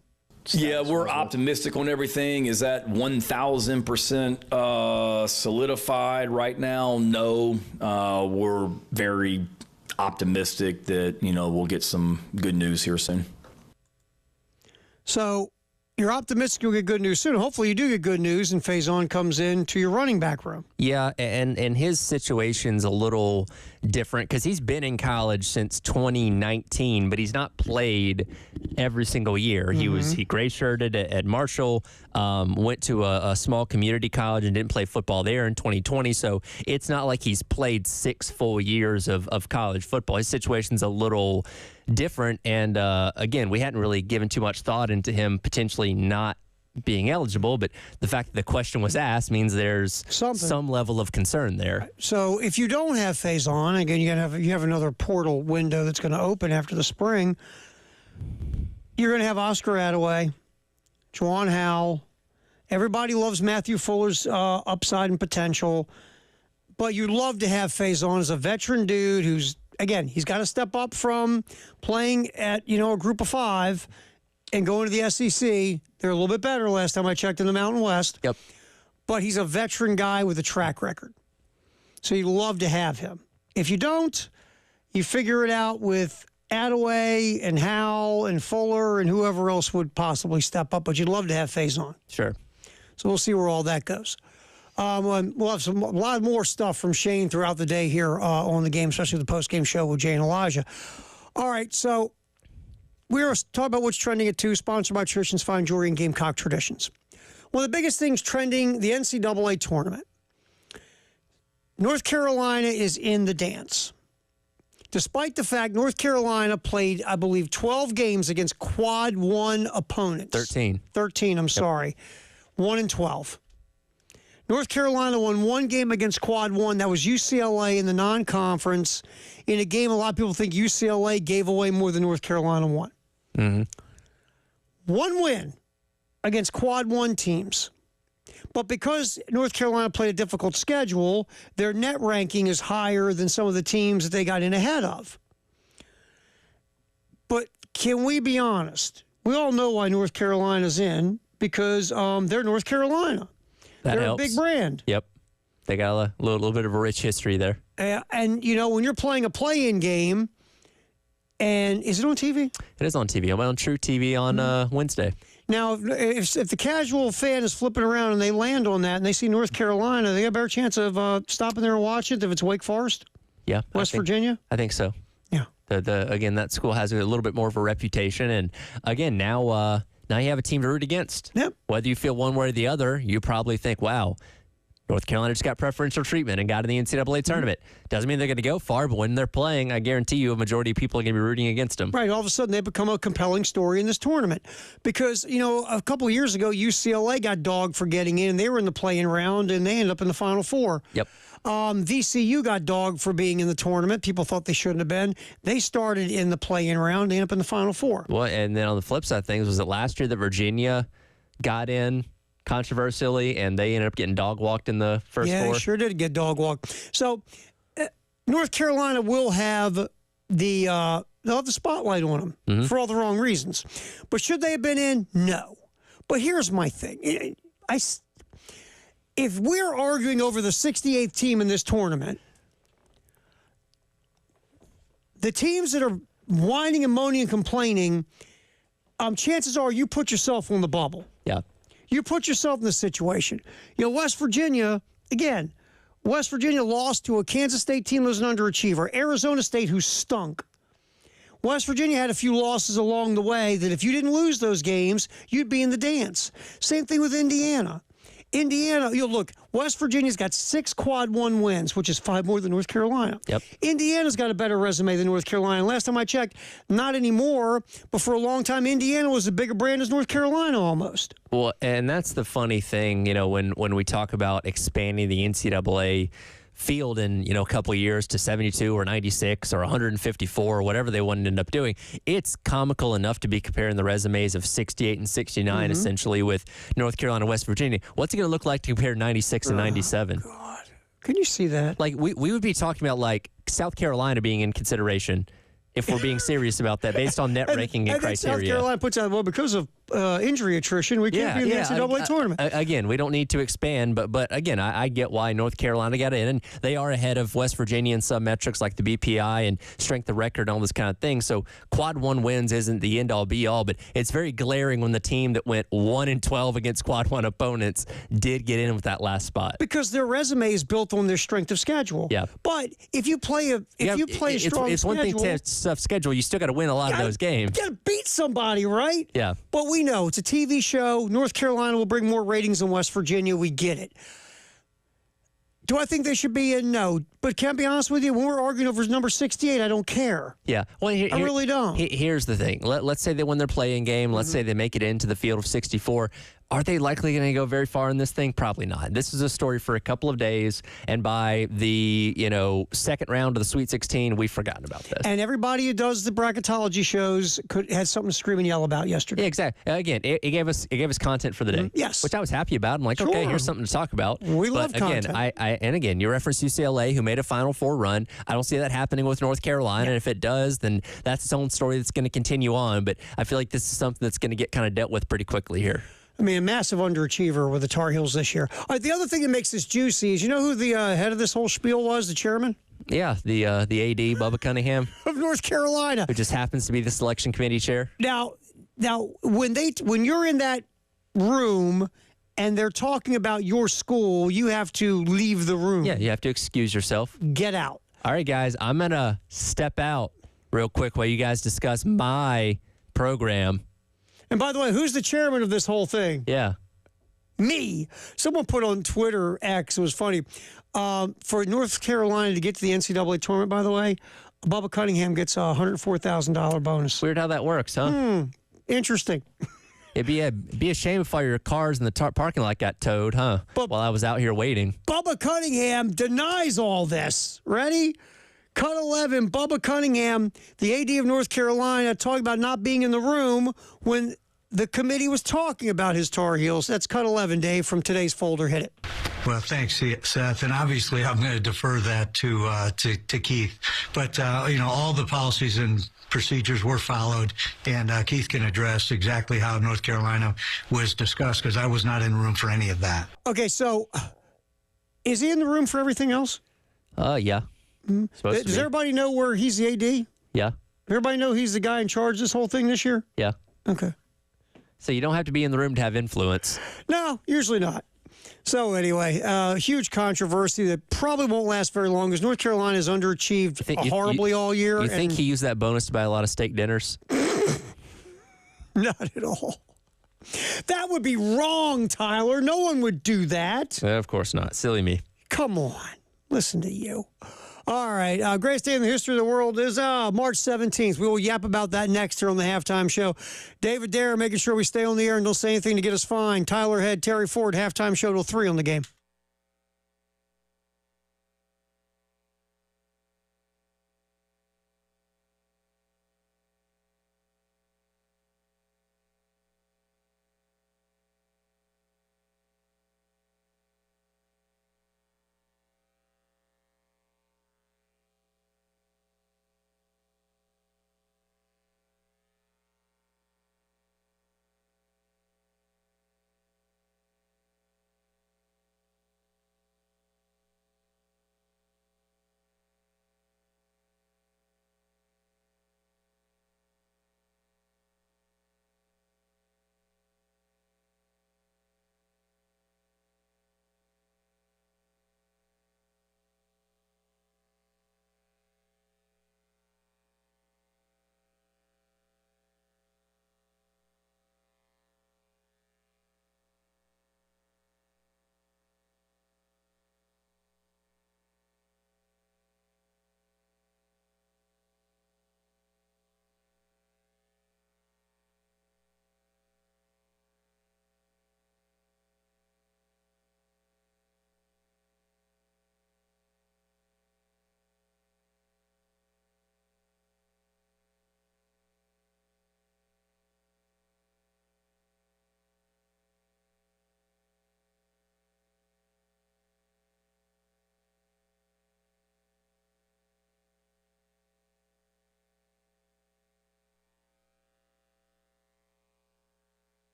Yeah, we're optimistic on everything. Is that 1,000% solidified right now? No. We're very optimistic that, we'll get some good news here soon. So you're optimistic you'll get good news soon. Hopefully you do get good news and Faison comes in to your running back room. Yeah, and his situation's a little different because he's been in college since 2019, but he's not played every single year. He gray shirted at Marshall, went to a small community college and didn't play football there in 2020. So it's not like he's played 6 full years of college football. His situation's a little different, and again, we hadn't really given too much thought into him potentially not being eligible, but the fact that the question was asked means there's some level of concern there. So if you don't have Faison, again, you have another portal window that's going to open after the spring. You're going to have Oscar Attaway, Juwan Howell. Everybody loves Matthew Fuller's upside and potential, but you'd love to have Faison as a veteran dude who's, again, he's got to step up from playing at, a group of 5 and going to the SEC. They're a little bit better last time I checked in the Mountain West. Yep. But he's a veteran guy with a track record. So you'd love to have him. If you don't, you figure it out with Attaway and Howell and Fuller and whoever else would possibly step up. But you'd love to have Faison. Sure. So we'll see where all that goes. We'll have a lot more stuff from Shane throughout the day here on the game, especially the post-game show with Jay and Elijah. All right, so we're talking about what's trending at 2, sponsored by Traditions Fine Jewelry and Gamecock Traditions. One of the biggest things trending, the NCAA tournament. North Carolina is in the dance. Despite the fact North Carolina played, I believe, 12 games against Quad 1 opponents. 13, I'm sorry. 1-12. North Carolina won 1 game against Quad 1. That was UCLA in the non-conference. In a game a lot of people think UCLA gave away more than North Carolina won. 1 win against Quad 1 teams. But because North Carolina played a difficult schedule, their net ranking is higher than some of the teams that they got in ahead of. But can we be honest? We all know why North Carolina's in, because they're North Carolina. They're helps. a big brand. Yep. They got a little bit of a rich history there. And, when you're playing a play-in game, and is it on TV? It is on TV. I'm on True TV on Wednesday. Now, if the casual fan is flipping around and they land on that and they see North Carolina, they got a better chance of stopping there and watching it if it's Wake Forest? Yeah. West Virginia? I think so. Yeah. Again, that school has a little bit more of a reputation. And, again, now you have a team to root against. Yep. Whether you feel one way or the other, you probably think, wow, North Carolina just got preferential treatment and got in the NCAA tournament. Doesn't mean they're going to go far, but when they're playing, I guarantee you a majority of people are going to be rooting against them. Right. All of a sudden, they become a compelling story in this tournament. Because, a couple of years ago, UCLA got dogged for getting in. They were in the play-in round, and they ended up in the Final Four. Yep. VCU got dogged for being in the tournament. People thought they shouldn't have been. They started in the play-in round. They ended up in the Final Four. Well, and then on the flip side of things, was it last year that Virginia got in controversially, and they ended up getting dog-walked in the first four? Yeah, they sure did get dog-walked. So, North Carolina will have they'll have the spotlight on them for all the wrong reasons. But should they have been in? No. But here's my thing. If we're arguing over the 68th team in this tournament, the teams that are whining and moaning and complaining, chances are you put yourself on the bubble. Yeah. You put yourself in this situation. West Virginia, again, West Virginia lost to a Kansas State team that was an underachiever. Arizona State, who stunk. West Virginia had a few losses along the way that if you didn't lose those games, you'd be in the dance. Same thing with Indiana. Look, West Virginia's got 6 quad 1 wins, which is 5 more than North Carolina. Yep. Indiana's got a better resume than North Carolina. Last time I checked, not anymore, but for a long time, Indiana was a bigger brand as North Carolina almost. Well, and that's the funny thing, when we talk about expanding the NCAA field in a couple of years to 72 or 96 or 154 or whatever they want to end up doing, it's comical enough to be comparing the resumes of 68 and 69 essentially with North Carolina and West Virginia. What's it going to look like to compare 96 and 97? God, can you see that? Like we would be talking about like South Carolina being in consideration if we're being serious about that based on net ranking and criteria. South Carolina puts out, because of injury attrition, we can't be in the NCAA tournament. Again, we don't need to expand, but again, I get why North Carolina got in, and they are ahead of West Virginia in some metrics like the BPI and strength of record and all this kind of thing. So quad 1 wins isn't the end all be all, but it's very glaring when the team that went 1-12 against quad 1 opponents did get in with that last spot. Because their resume is built on their strength of schedule. Yeah. But if you play a strong schedule, it's one thing to have tough schedule. You still got to win a lot of those games. You got to beat somebody, right? Yeah. But we know it's a TV show. North Carolina will bring more ratings than West Virginia. We get it. Do I think they should be in? No. But can I be honest with you? When we're arguing over number 68, I don't care. Yeah. Well, I really don't. Here's the thing. Let's say they win their playing game. Let's say they make it into the field of 64. Are they likely going to go very far in this thing? Probably not. This is a story for a couple of days, and by the second round of the Sweet 16, we've forgotten about this. And everybody who does the bracketology shows had something to scream and yell about yesterday. Yeah, exactly. Again, it gave us content for the day. Yes, which I was happy about. I'm like, okay, here's something to talk about. We love content. And again, you referenced UCLA, who made a Final Four run. I don't see that happening with North Carolina, and if it does, then that's its own story that's going to continue on. But I feel like this is something that's going to get kind of dealt with pretty quickly here. I mean, a massive underachiever with the Tar Heels this year. All right, the other thing that makes this juicy is, who the head of this whole spiel was, the chairman? Yeah, the AD, Bubba Cunningham. Of North Carolina. Who just happens to be the selection committee chair. Now, when you're in that room and they're talking about your school, you have to leave the room. Yeah, you have to excuse yourself. Get out. All right, guys, I'm going to step out real quick while you guys discuss my program. And by the way, who's the chairman of this whole thing? Yeah. Me. Someone put on Twitter X, it was funny, for North Carolina to get to the NCAA tournament, by the way, Bubba Cunningham gets a $104,000 bonus. Weird how that works, huh? Interesting. It'd be a shame if all your cars in the parking lot got towed, huh? While I was out here waiting. Bubba Cunningham denies all this. Ready? Cut 11, Bubba Cunningham, the AD of North Carolina, talking about not being in the room when the committee was talking about his Tar Heels. That's cut 11, Dave, from today's folder. Hit it. Well, thanks, Seth. And obviously, I'm going to defer that to Keith. But, all the policies and procedures were followed, and Keith can address exactly how North Carolina was discussed, because I was not in the room for any of that. Okay, so is he in the room for everything else? Yeah. Does everybody know where he's the AD? Yeah. Everybody know he's the guy in charge of this whole thing this year? Yeah. Okay. So you don't have to be in the room to have influence. No, usually not. So anyway, huge controversy that probably won't last very long because North Carolina has underachieved horribly all year. You think he used that bonus to buy a lot of steak dinners? Not at all. That would be wrong, Tyler. No one would do that. Of course not. Silly me. Come on. Listen to you. All right. Greatest day in the history of the world is March 17th. We will yap about that next here on the halftime show. David Dare making sure we stay on the air and don't say anything to get us fined. Tyler Head, Terry Ford, halftime show till 3 on the game.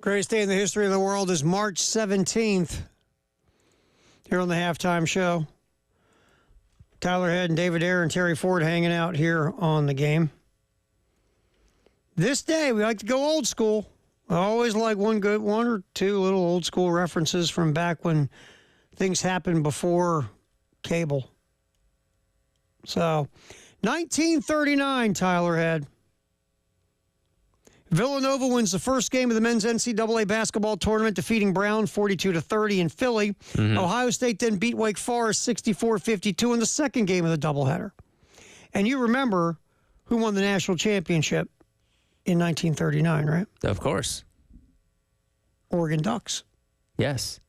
Greatest day in the history of the world is March 17th. Here on the halftime show. Tyler Head and David Ayer and Terry Ford hanging out here on the game. This day, we like to go old school. I always like one or two little old school references from back when things happened before cable. So, 1939, Tyler Head. Villanova wins the first game of the men's NCAA basketball tournament, defeating Brown 42-30 in Philly. Ohio State then beat Wake Forest 64-52 in the second game of the doubleheader. And you remember who won the national championship in 1939, right? Of course. Oregon Ducks. Yes.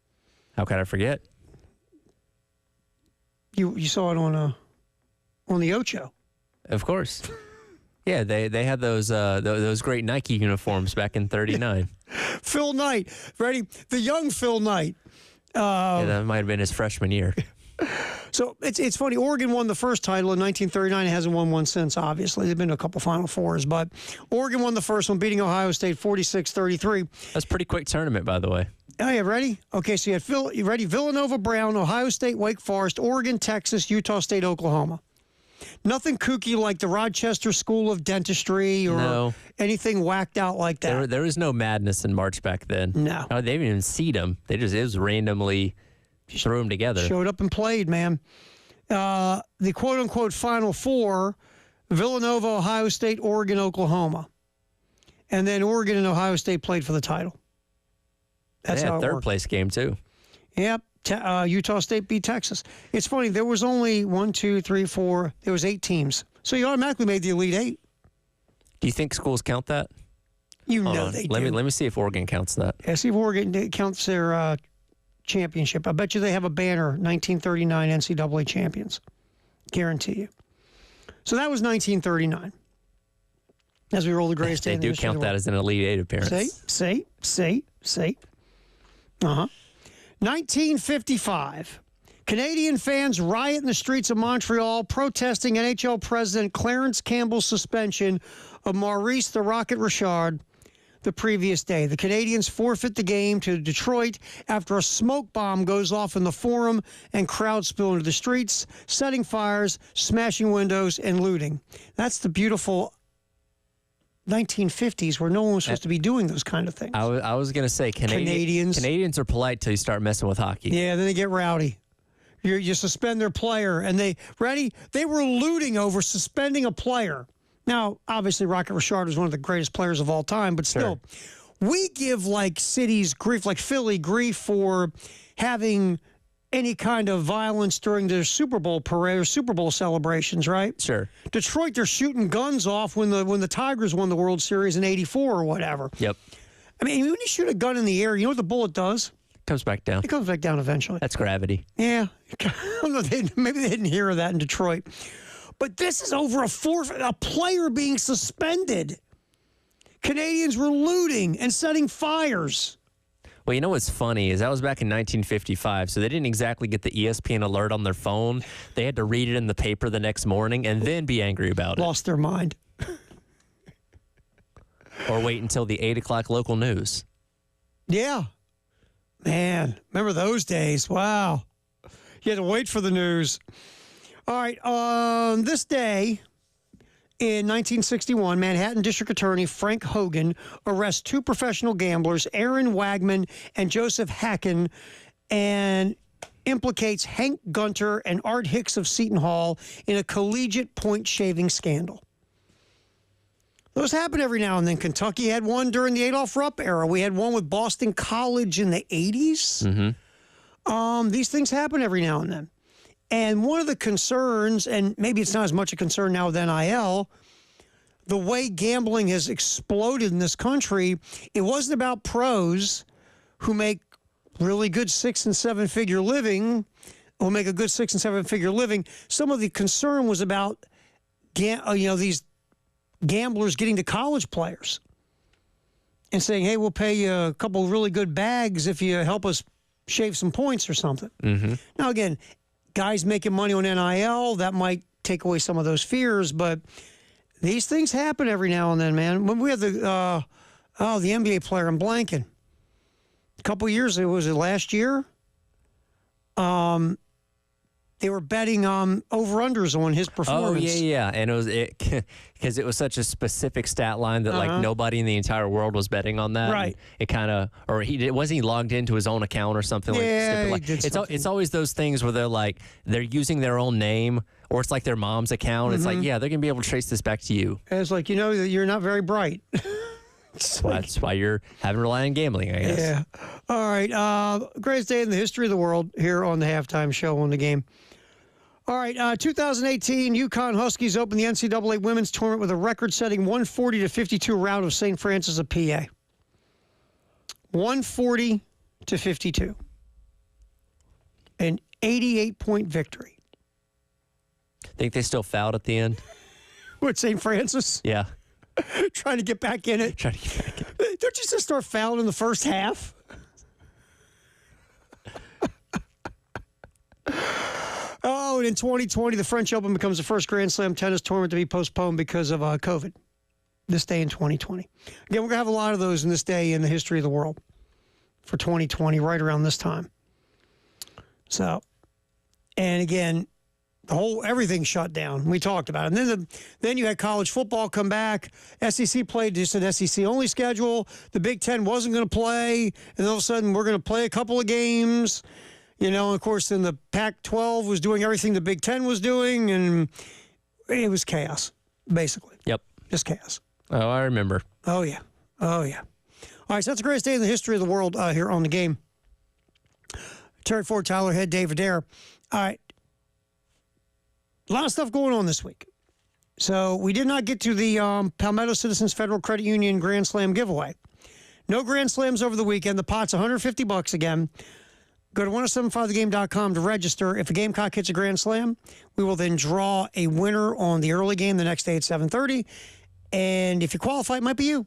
How could I forget? You saw it on the Ocho. Of course. Yeah, they had those great Nike uniforms back in '39. Phil Knight, ready? The young Phil Knight. Yeah, that might have been his freshman year. So it's funny. Oregon won the first title in 1939. It hasn't won one since, obviously. They've been to a couple Final Fours, but Oregon won the first one, beating Ohio State 46-33. That's a pretty quick tournament, by the way. Oh, yeah, ready? Okay, so you ready? Villanova, Brown, Ohio State, Wake Forest, Oregon, Texas, Utah State, Oklahoma. Nothing kooky like the Rochester School of Dentistry or anything whacked out like that. There was no madness in March back then. No. They didn't even seed them. It was randomly threw them together. Showed up and played, man. The quote-unquote Final Four, Villanova, Ohio State, Oregon, Oklahoma. And then Oregon and Ohio State played for the title. That's how it third worked. place game, too. Yep. Utah State beat Texas. It's funny. There was only 1, 2, 3, 4. There was 8 teams. So you automatically made the Elite Eight. Do you think schools count that? You Hold know on. they Let do. me see if Oregon counts that. Yeah, see if Oregon counts their championship. I bet you they have a banner, 1939 NCAA champions. Guarantee you. So that was 1939. As we roll the greatest day They in the do history of count the that world. as an Elite Eight appearance. Say. 1955. Canadian fans riot in the streets of Montreal protesting NHL President Clarence Campbell's suspension of Maurice the Rocket Richard the previous day. The Canadians forfeit the game to Detroit after a smoke bomb goes off in the Forum and crowds spill into the streets, setting fires, smashing windows, and looting. That's the beautiful 1950s where no one was supposed to be doing those kind of things. I was going to say Canadians are polite till you start messing with hockey. Yeah, then they get rowdy. You suspend their player, and they were looting over suspending a player. Now, obviously, Rocket Richard is one of the greatest players of all time, but still, we give like cities grief, like Philly grief for having any kind of violence during their Super Bowl parade or Super Bowl celebrations, right? Sure. Detroit, they're shooting guns off when the Tigers won the World Series in '84 or whatever. Yep. I mean, when you shoot a gun in the air, you know what the bullet does? Comes back down. It comes back down eventually. That's gravity. Yeah. I don't know, maybe they didn't hear of that in Detroit. But this is over a player being suspended. Canadians were looting and setting fires. Well, you know what's funny is that was back in 1955, so they didn't exactly get the ESPN alert on their phone. They had to read it in the paper the next morning and then be angry about it. Lost their mind. Or wait until the 8 o'clock local news. Yeah. Man, remember those days? Wow. You had to wait for the news. All right, on this day in 1961, Manhattan District Attorney Frank Hogan arrests 2 professional gamblers, Aaron Wagman and Joseph Hacken, and implicates Hank Gunter and Art Hicks of Seton Hall in a collegiate point shaving scandal. Those happen every now and then. Kentucky had one during the Adolph Rupp era. We had one with Boston College in the 80s. These things happen every now and then. And one of the concerns, and maybe it's not as much a concern now with NIL, the way gambling has exploded in this country, it wasn't about pros who make really good 6- and 7-figure living, who make a good 6- and 7-figure living. Some of the concern was about these gamblers getting to college players and saying, hey, we'll pay you a couple really good bags if you help us shave some points or something. Now, again, guys making money on NIL, that might take away some of those fears, but these things happen every now and then, man. When we had the NBA player, I'm blanking. a couple years, was it last year? They were betting over-unders on his performance. Oh, yeah. And because it was such a specific stat line that like nobody in the entire world was betting on that. Right. It kind of, or wasn't he logged into his own account or something Yeah, like he did something. it's always those things where they're using their own name, or it's like their mom's account. It's like, yeah, they're going to be able to trace this back to you. And it's like, that you're not very bright. That's why you're having to rely on gambling, I guess. Yeah. All right. Greatest day in the history of the world here on the halftime show on the game. All right. 2018 UConn Huskies opened the NCAA women's tournament with a record-setting 140-52 rout of St. Francis of PA. 140-52. An 88-point victory. Think they still fouled at the end? With St. Francis? Yeah. Trying to get back in it. Don't you just start fouling in the first half? Oh, and in 2020, the French Open becomes the first Grand Slam tennis tournament to be postponed because of COVID. This day in 2020. Again, we're going to have a lot of those in this day in the history of the world for 2020, right around this time. So, and again, everything shut down. We talked about it. And then you had college football come back. SEC played just an SEC-only schedule. The Big Ten wasn't going to play. And all of a sudden, we're going to play a couple of games. Of course, then the Pac-12 was doing everything the Big Ten was doing. And it was chaos, basically. Yep. Just chaos. Oh, I remember. Oh, yeah. All right, so that's the greatest day in the history of the world here on the game. Terry Ford, Tyler Head, David Adair. All right. A lot of stuff going on this week. So we did not get to the Palmetto Citizens Federal Credit Union Grand Slam giveaway. No Grand Slams over the weekend. The pot's $150 again. Go to 1075thegame.com to register. If a Gamecock hits a Grand Slam, we will then draw a winner on the early game the next day at 7:30. And if you qualify, it might be you.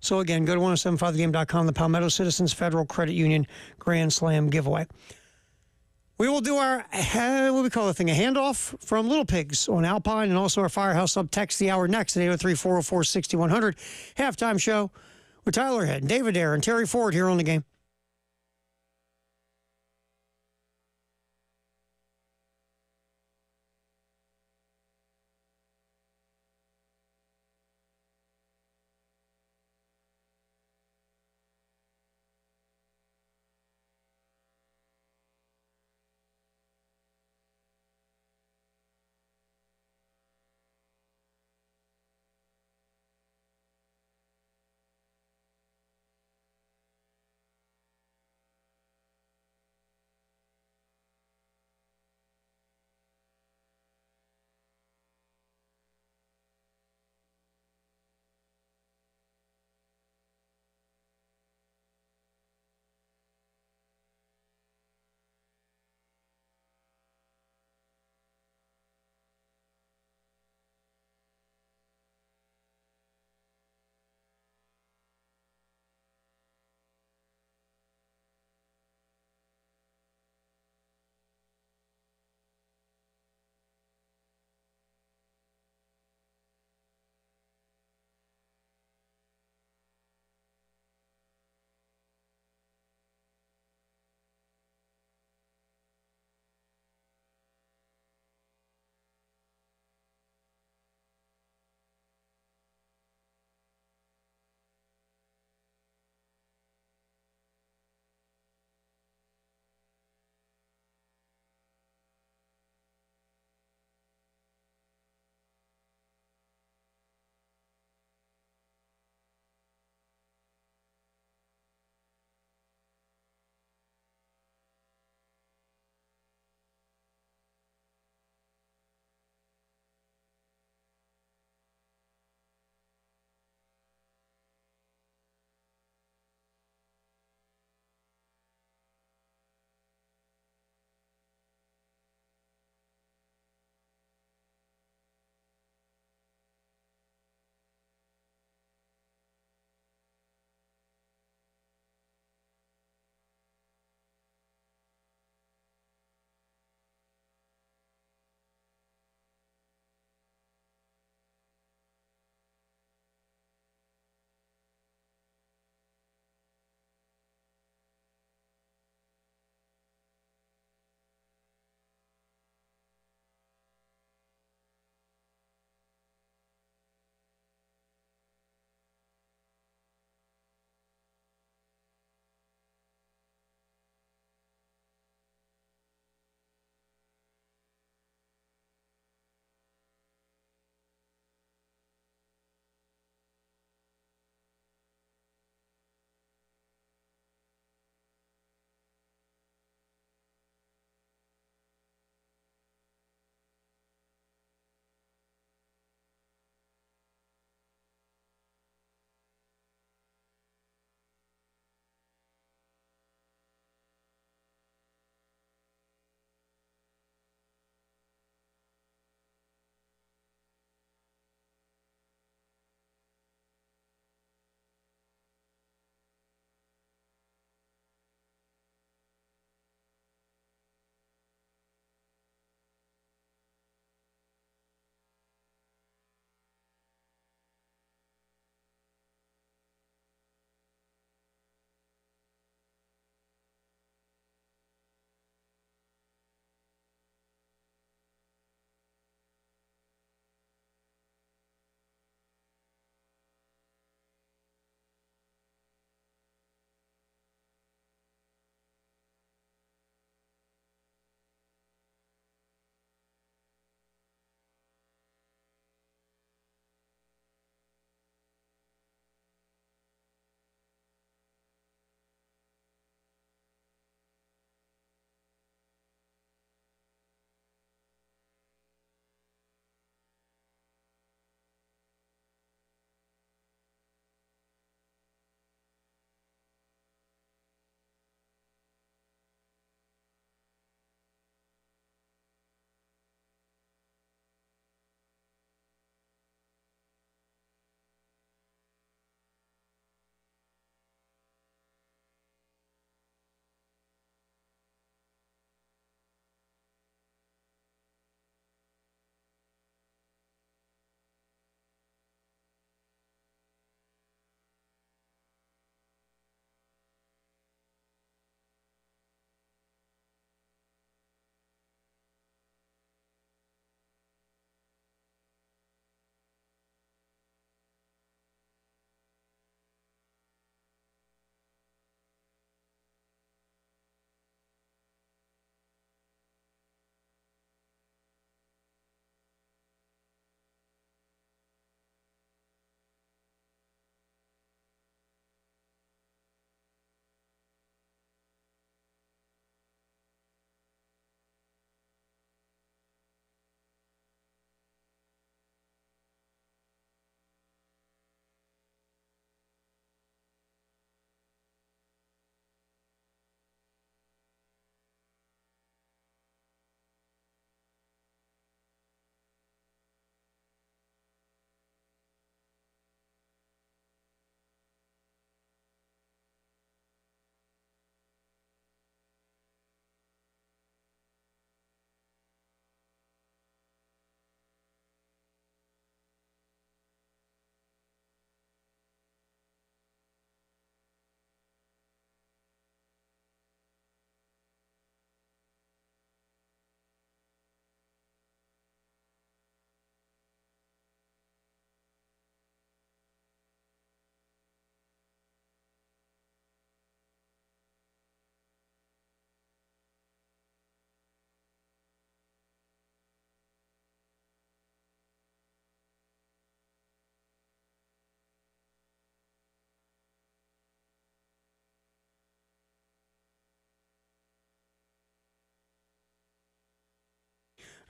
So again, go to 1075thegame.com, the Palmetto Citizens Federal Credit Union Grand Slam giveaway. We will do our, what we call the thing, a handoff from Little Pigs on Alpine, and also our Firehouse Sub Text the Hour next at 803-404-6100. Halftime show with Tyler Head, David Adair, and Terry Ford here on the game.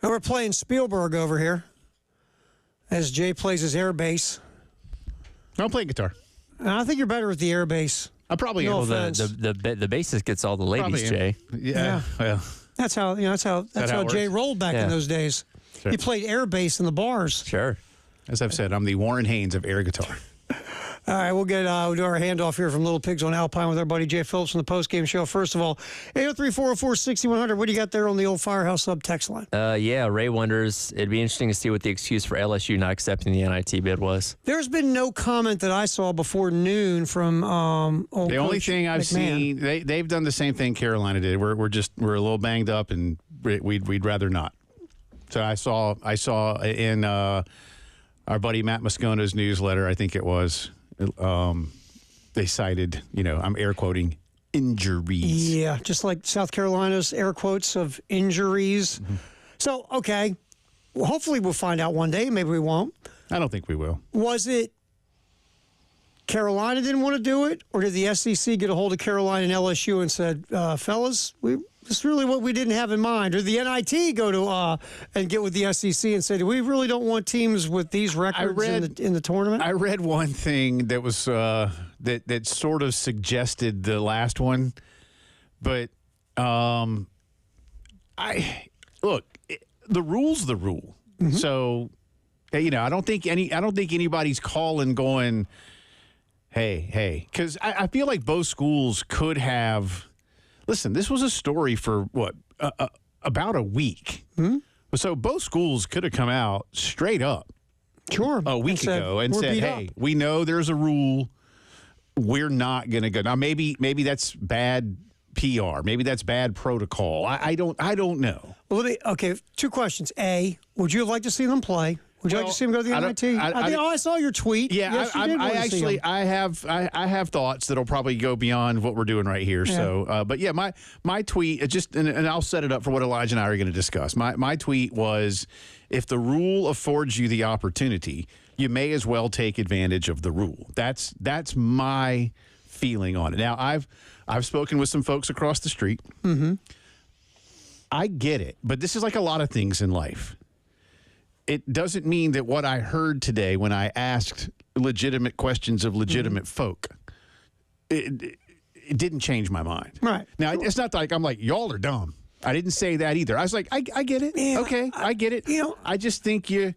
And we're playing Spielberg over here as Jay plays his air bass. I'll play guitar. I think you're better with the air bass. I probably No am. Well, offense. the bassist gets all the ladies, Probably am. Jay. Yeah. Well, That's how that's how how it Jay works? rolled back Yeah. in those days. Sure. He played air bass in the bars. Sure. as I've said, I'm the Warren Haynes of air guitar. All right, we'll do our handoff here from Little Pigs on Alpine with our buddy Jay Phillips from the postgame show. First of all, 803-404-6100. What do you got there on the old Firehouse Sub text line? Yeah, Ray wonders, it'd be interesting to see what the excuse for LSU not accepting the NIT bid was. There's been no comment that I saw before noon from old The only Coach thing I've McMahon. seen, they've done the same thing Carolina did. We're a little banged up, and we'd rather not. So I saw in our buddy Matt Moscona's newsletter, I think it was, they cited, I'm air quoting, injuries. Yeah, just like South Carolina's air quotes of injuries. Mm-hmm. So, okay, well, hopefully we'll find out one day. Maybe we won't. I don't think we will. Was it Carolina didn't want to do it, or did the SEC get a hold of Carolina and LSU and said, fellas, this is really what we didn't have in mind? Or the NIT go to and get with the SEC and say, we really don't want teams with these records in the tournament? I read one thing that was that sort of suggested the last one, but the rule's the rule. Mm-hmm. So I don't think anybody's calling going, hey, because I feel like both schools could have. Listen, this was a story for about a week. Hmm? So both schools could have come out straight up a week ago and said, hey, we know there's a rule. We're not going to go. Now, maybe that's bad PR. Maybe that's bad protocol. I don't know. Well, okay, two questions. A, would you have liked to see them play? Would you like to see them go to the NIT? I saw your tweet. Yeah, yes, you did want to see them. I have thoughts that'll probably go beyond what we're doing right here. Yeah. So, but yeah, my tweet and I'll set it up for what Elijah and I are going to discuss. My tweet was, if the rule affords you the opportunity, you may as well take advantage of the rule. That's my feeling on it. Now, I've spoken with some folks across the street. Mm-hmm. I get it, but this is like a lot of things in life. It doesn't mean that what I heard today when I asked legitimate questions of legitimate folk, it didn't change my mind. Right. Now, it's not like I'm like, y'all are dumb. I didn't say that either. I was like, I get it. Yeah, okay, I get it. I just think I'm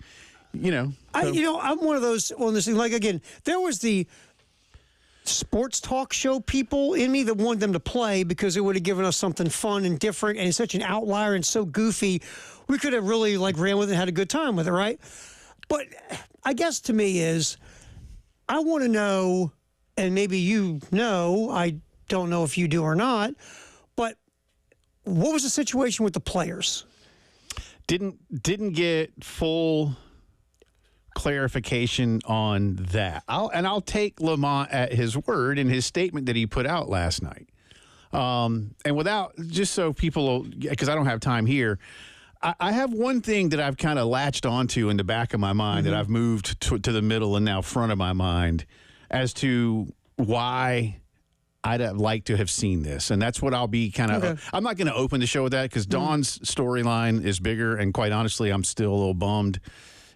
one of those on this thing. Like, again, there was the sports talk show people in me that wanted them to play because it would have given us something fun and different, and it's such an outlier and so goofy. We could have really ran with it and had a good time with it, right? But I guess to me is, I want to know, and maybe I don't know if you do or not, but what was the situation with the players? Didn't get full clarification on that. I'll take Lamont at his word in his statement that he put out last night. And without, just so people, because I don't have time here, I have one thing that I've kind of latched onto in the back of my mind that I've moved to the middle and now front of my mind as to why I'd have liked to have seen this. And that's what I'll be kind of, I'm not going to open the show with that because Dawn's storyline is bigger. And quite honestly, I'm still a little bummed,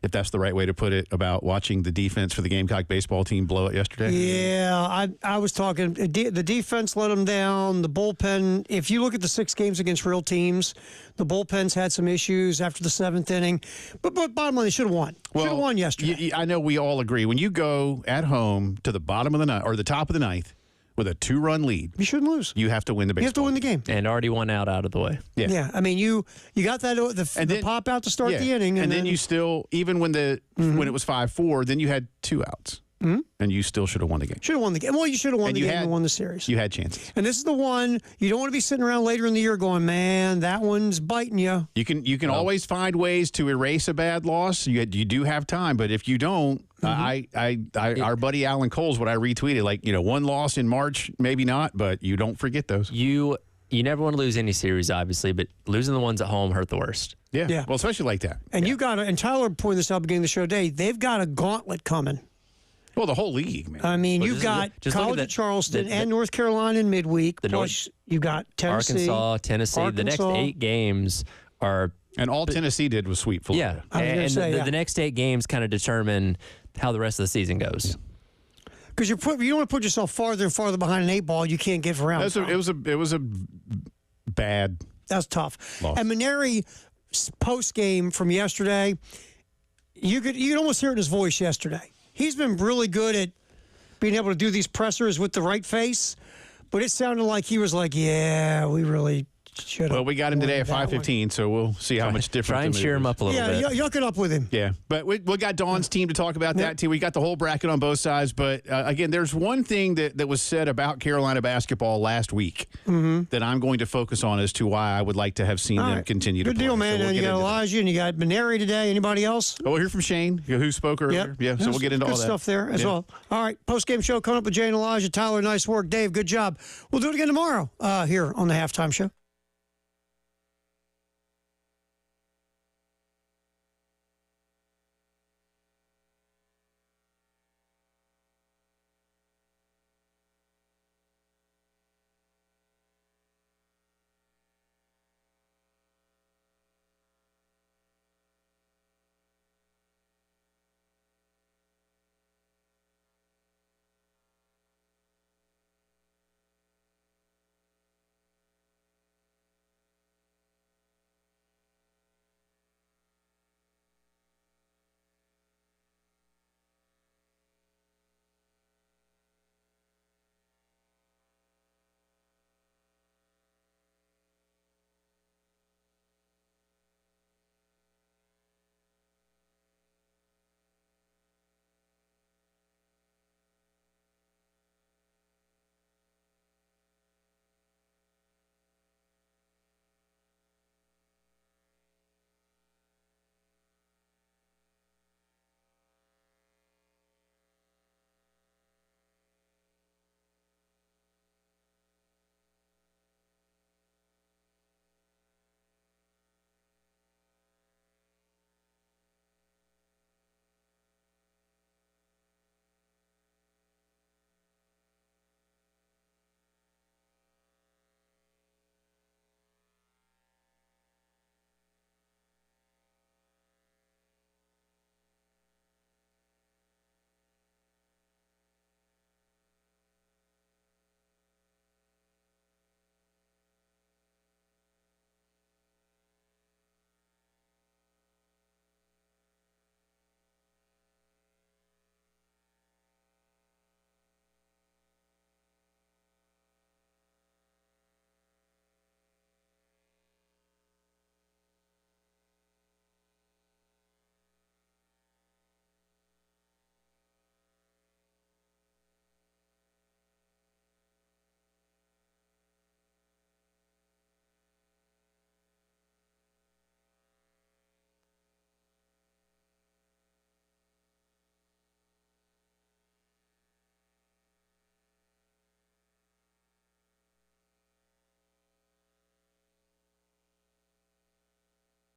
if that's the right way to put it, about watching the defense for the Gamecock baseball team blow it yesterday. Yeah, I was talking. The defense let them down. The bullpen, if you look at the 6 games against real teams, the bullpen's had some issues after the 7th inning. But bottom line, they should have won. Should have won yesterday. I know we all agree. When you go at home to the bottom of the ninth, or the top of the ninth, with a 2-run lead, you shouldn't lose. You have to win the baseball. You have to win the game. And already one out of the way. Yeah. I mean, you got that the pop out to start the inning, and then you still, even when when it was 5-4, then you had 2 outs, and you still should have won the game. Should have won the game. Well, you should have won the game and won the series. You had chances. And this is the one you don't want to be sitting around later in the year going, man, that one's biting you. You can always find ways to erase a bad loss. You do have time, but if you don't, our buddy Alan Cole's what I retweeted, one loss in March, maybe not, but you don't forget those. You never want to lose any series, obviously, but losing the ones at home hurt the worst. Yeah. Well, especially like that. And you got and Tyler pointed this out at the beginning of the show today, they've got a gauntlet coming. Well, the whole league, man. I mean, you've got College of Charleston and North Carolina in midweek. Plus, you've got Tennessee. Arkansas, Tennessee. The next 8 games are And all Tennessee did was sweep Florida. Yeah, and the next 8 games kind of determine how the rest of the season goes. Because you don't want to put yourself farther and farther behind an 8 ball you can't get around. It was a bad. That's tough. Loss. And Maneri post game from yesterday, you could almost hear it in his voice yesterday. He's been really good at being able to do these pressers with the right face, but it sounded like he was like, "Yeah, we really should." Well, we got him today at 5:15, so we'll see how much different. Try and cheer him up a little bit. Yeah, yuck it up with him. Yeah, but we got Dawn's team to talk about that too. We got the whole bracket on both sides, but again, there's one thing that was said about Carolina basketball last week that I'm going to focus on as to why I would like to have seen them continue to Good play. deal, man. So we'll you get got into that. Elijah and you got Maneri today. Anybody else? Oh, we'll hear from Shane, who spoke earlier. Yeah, so we'll get into all good that stuff there as Yeah. well. All right, post-game show coming up with Jay and Elijah. Tyler, nice work. Dave, good job. We'll do it again tomorrow here on the Halftime Show.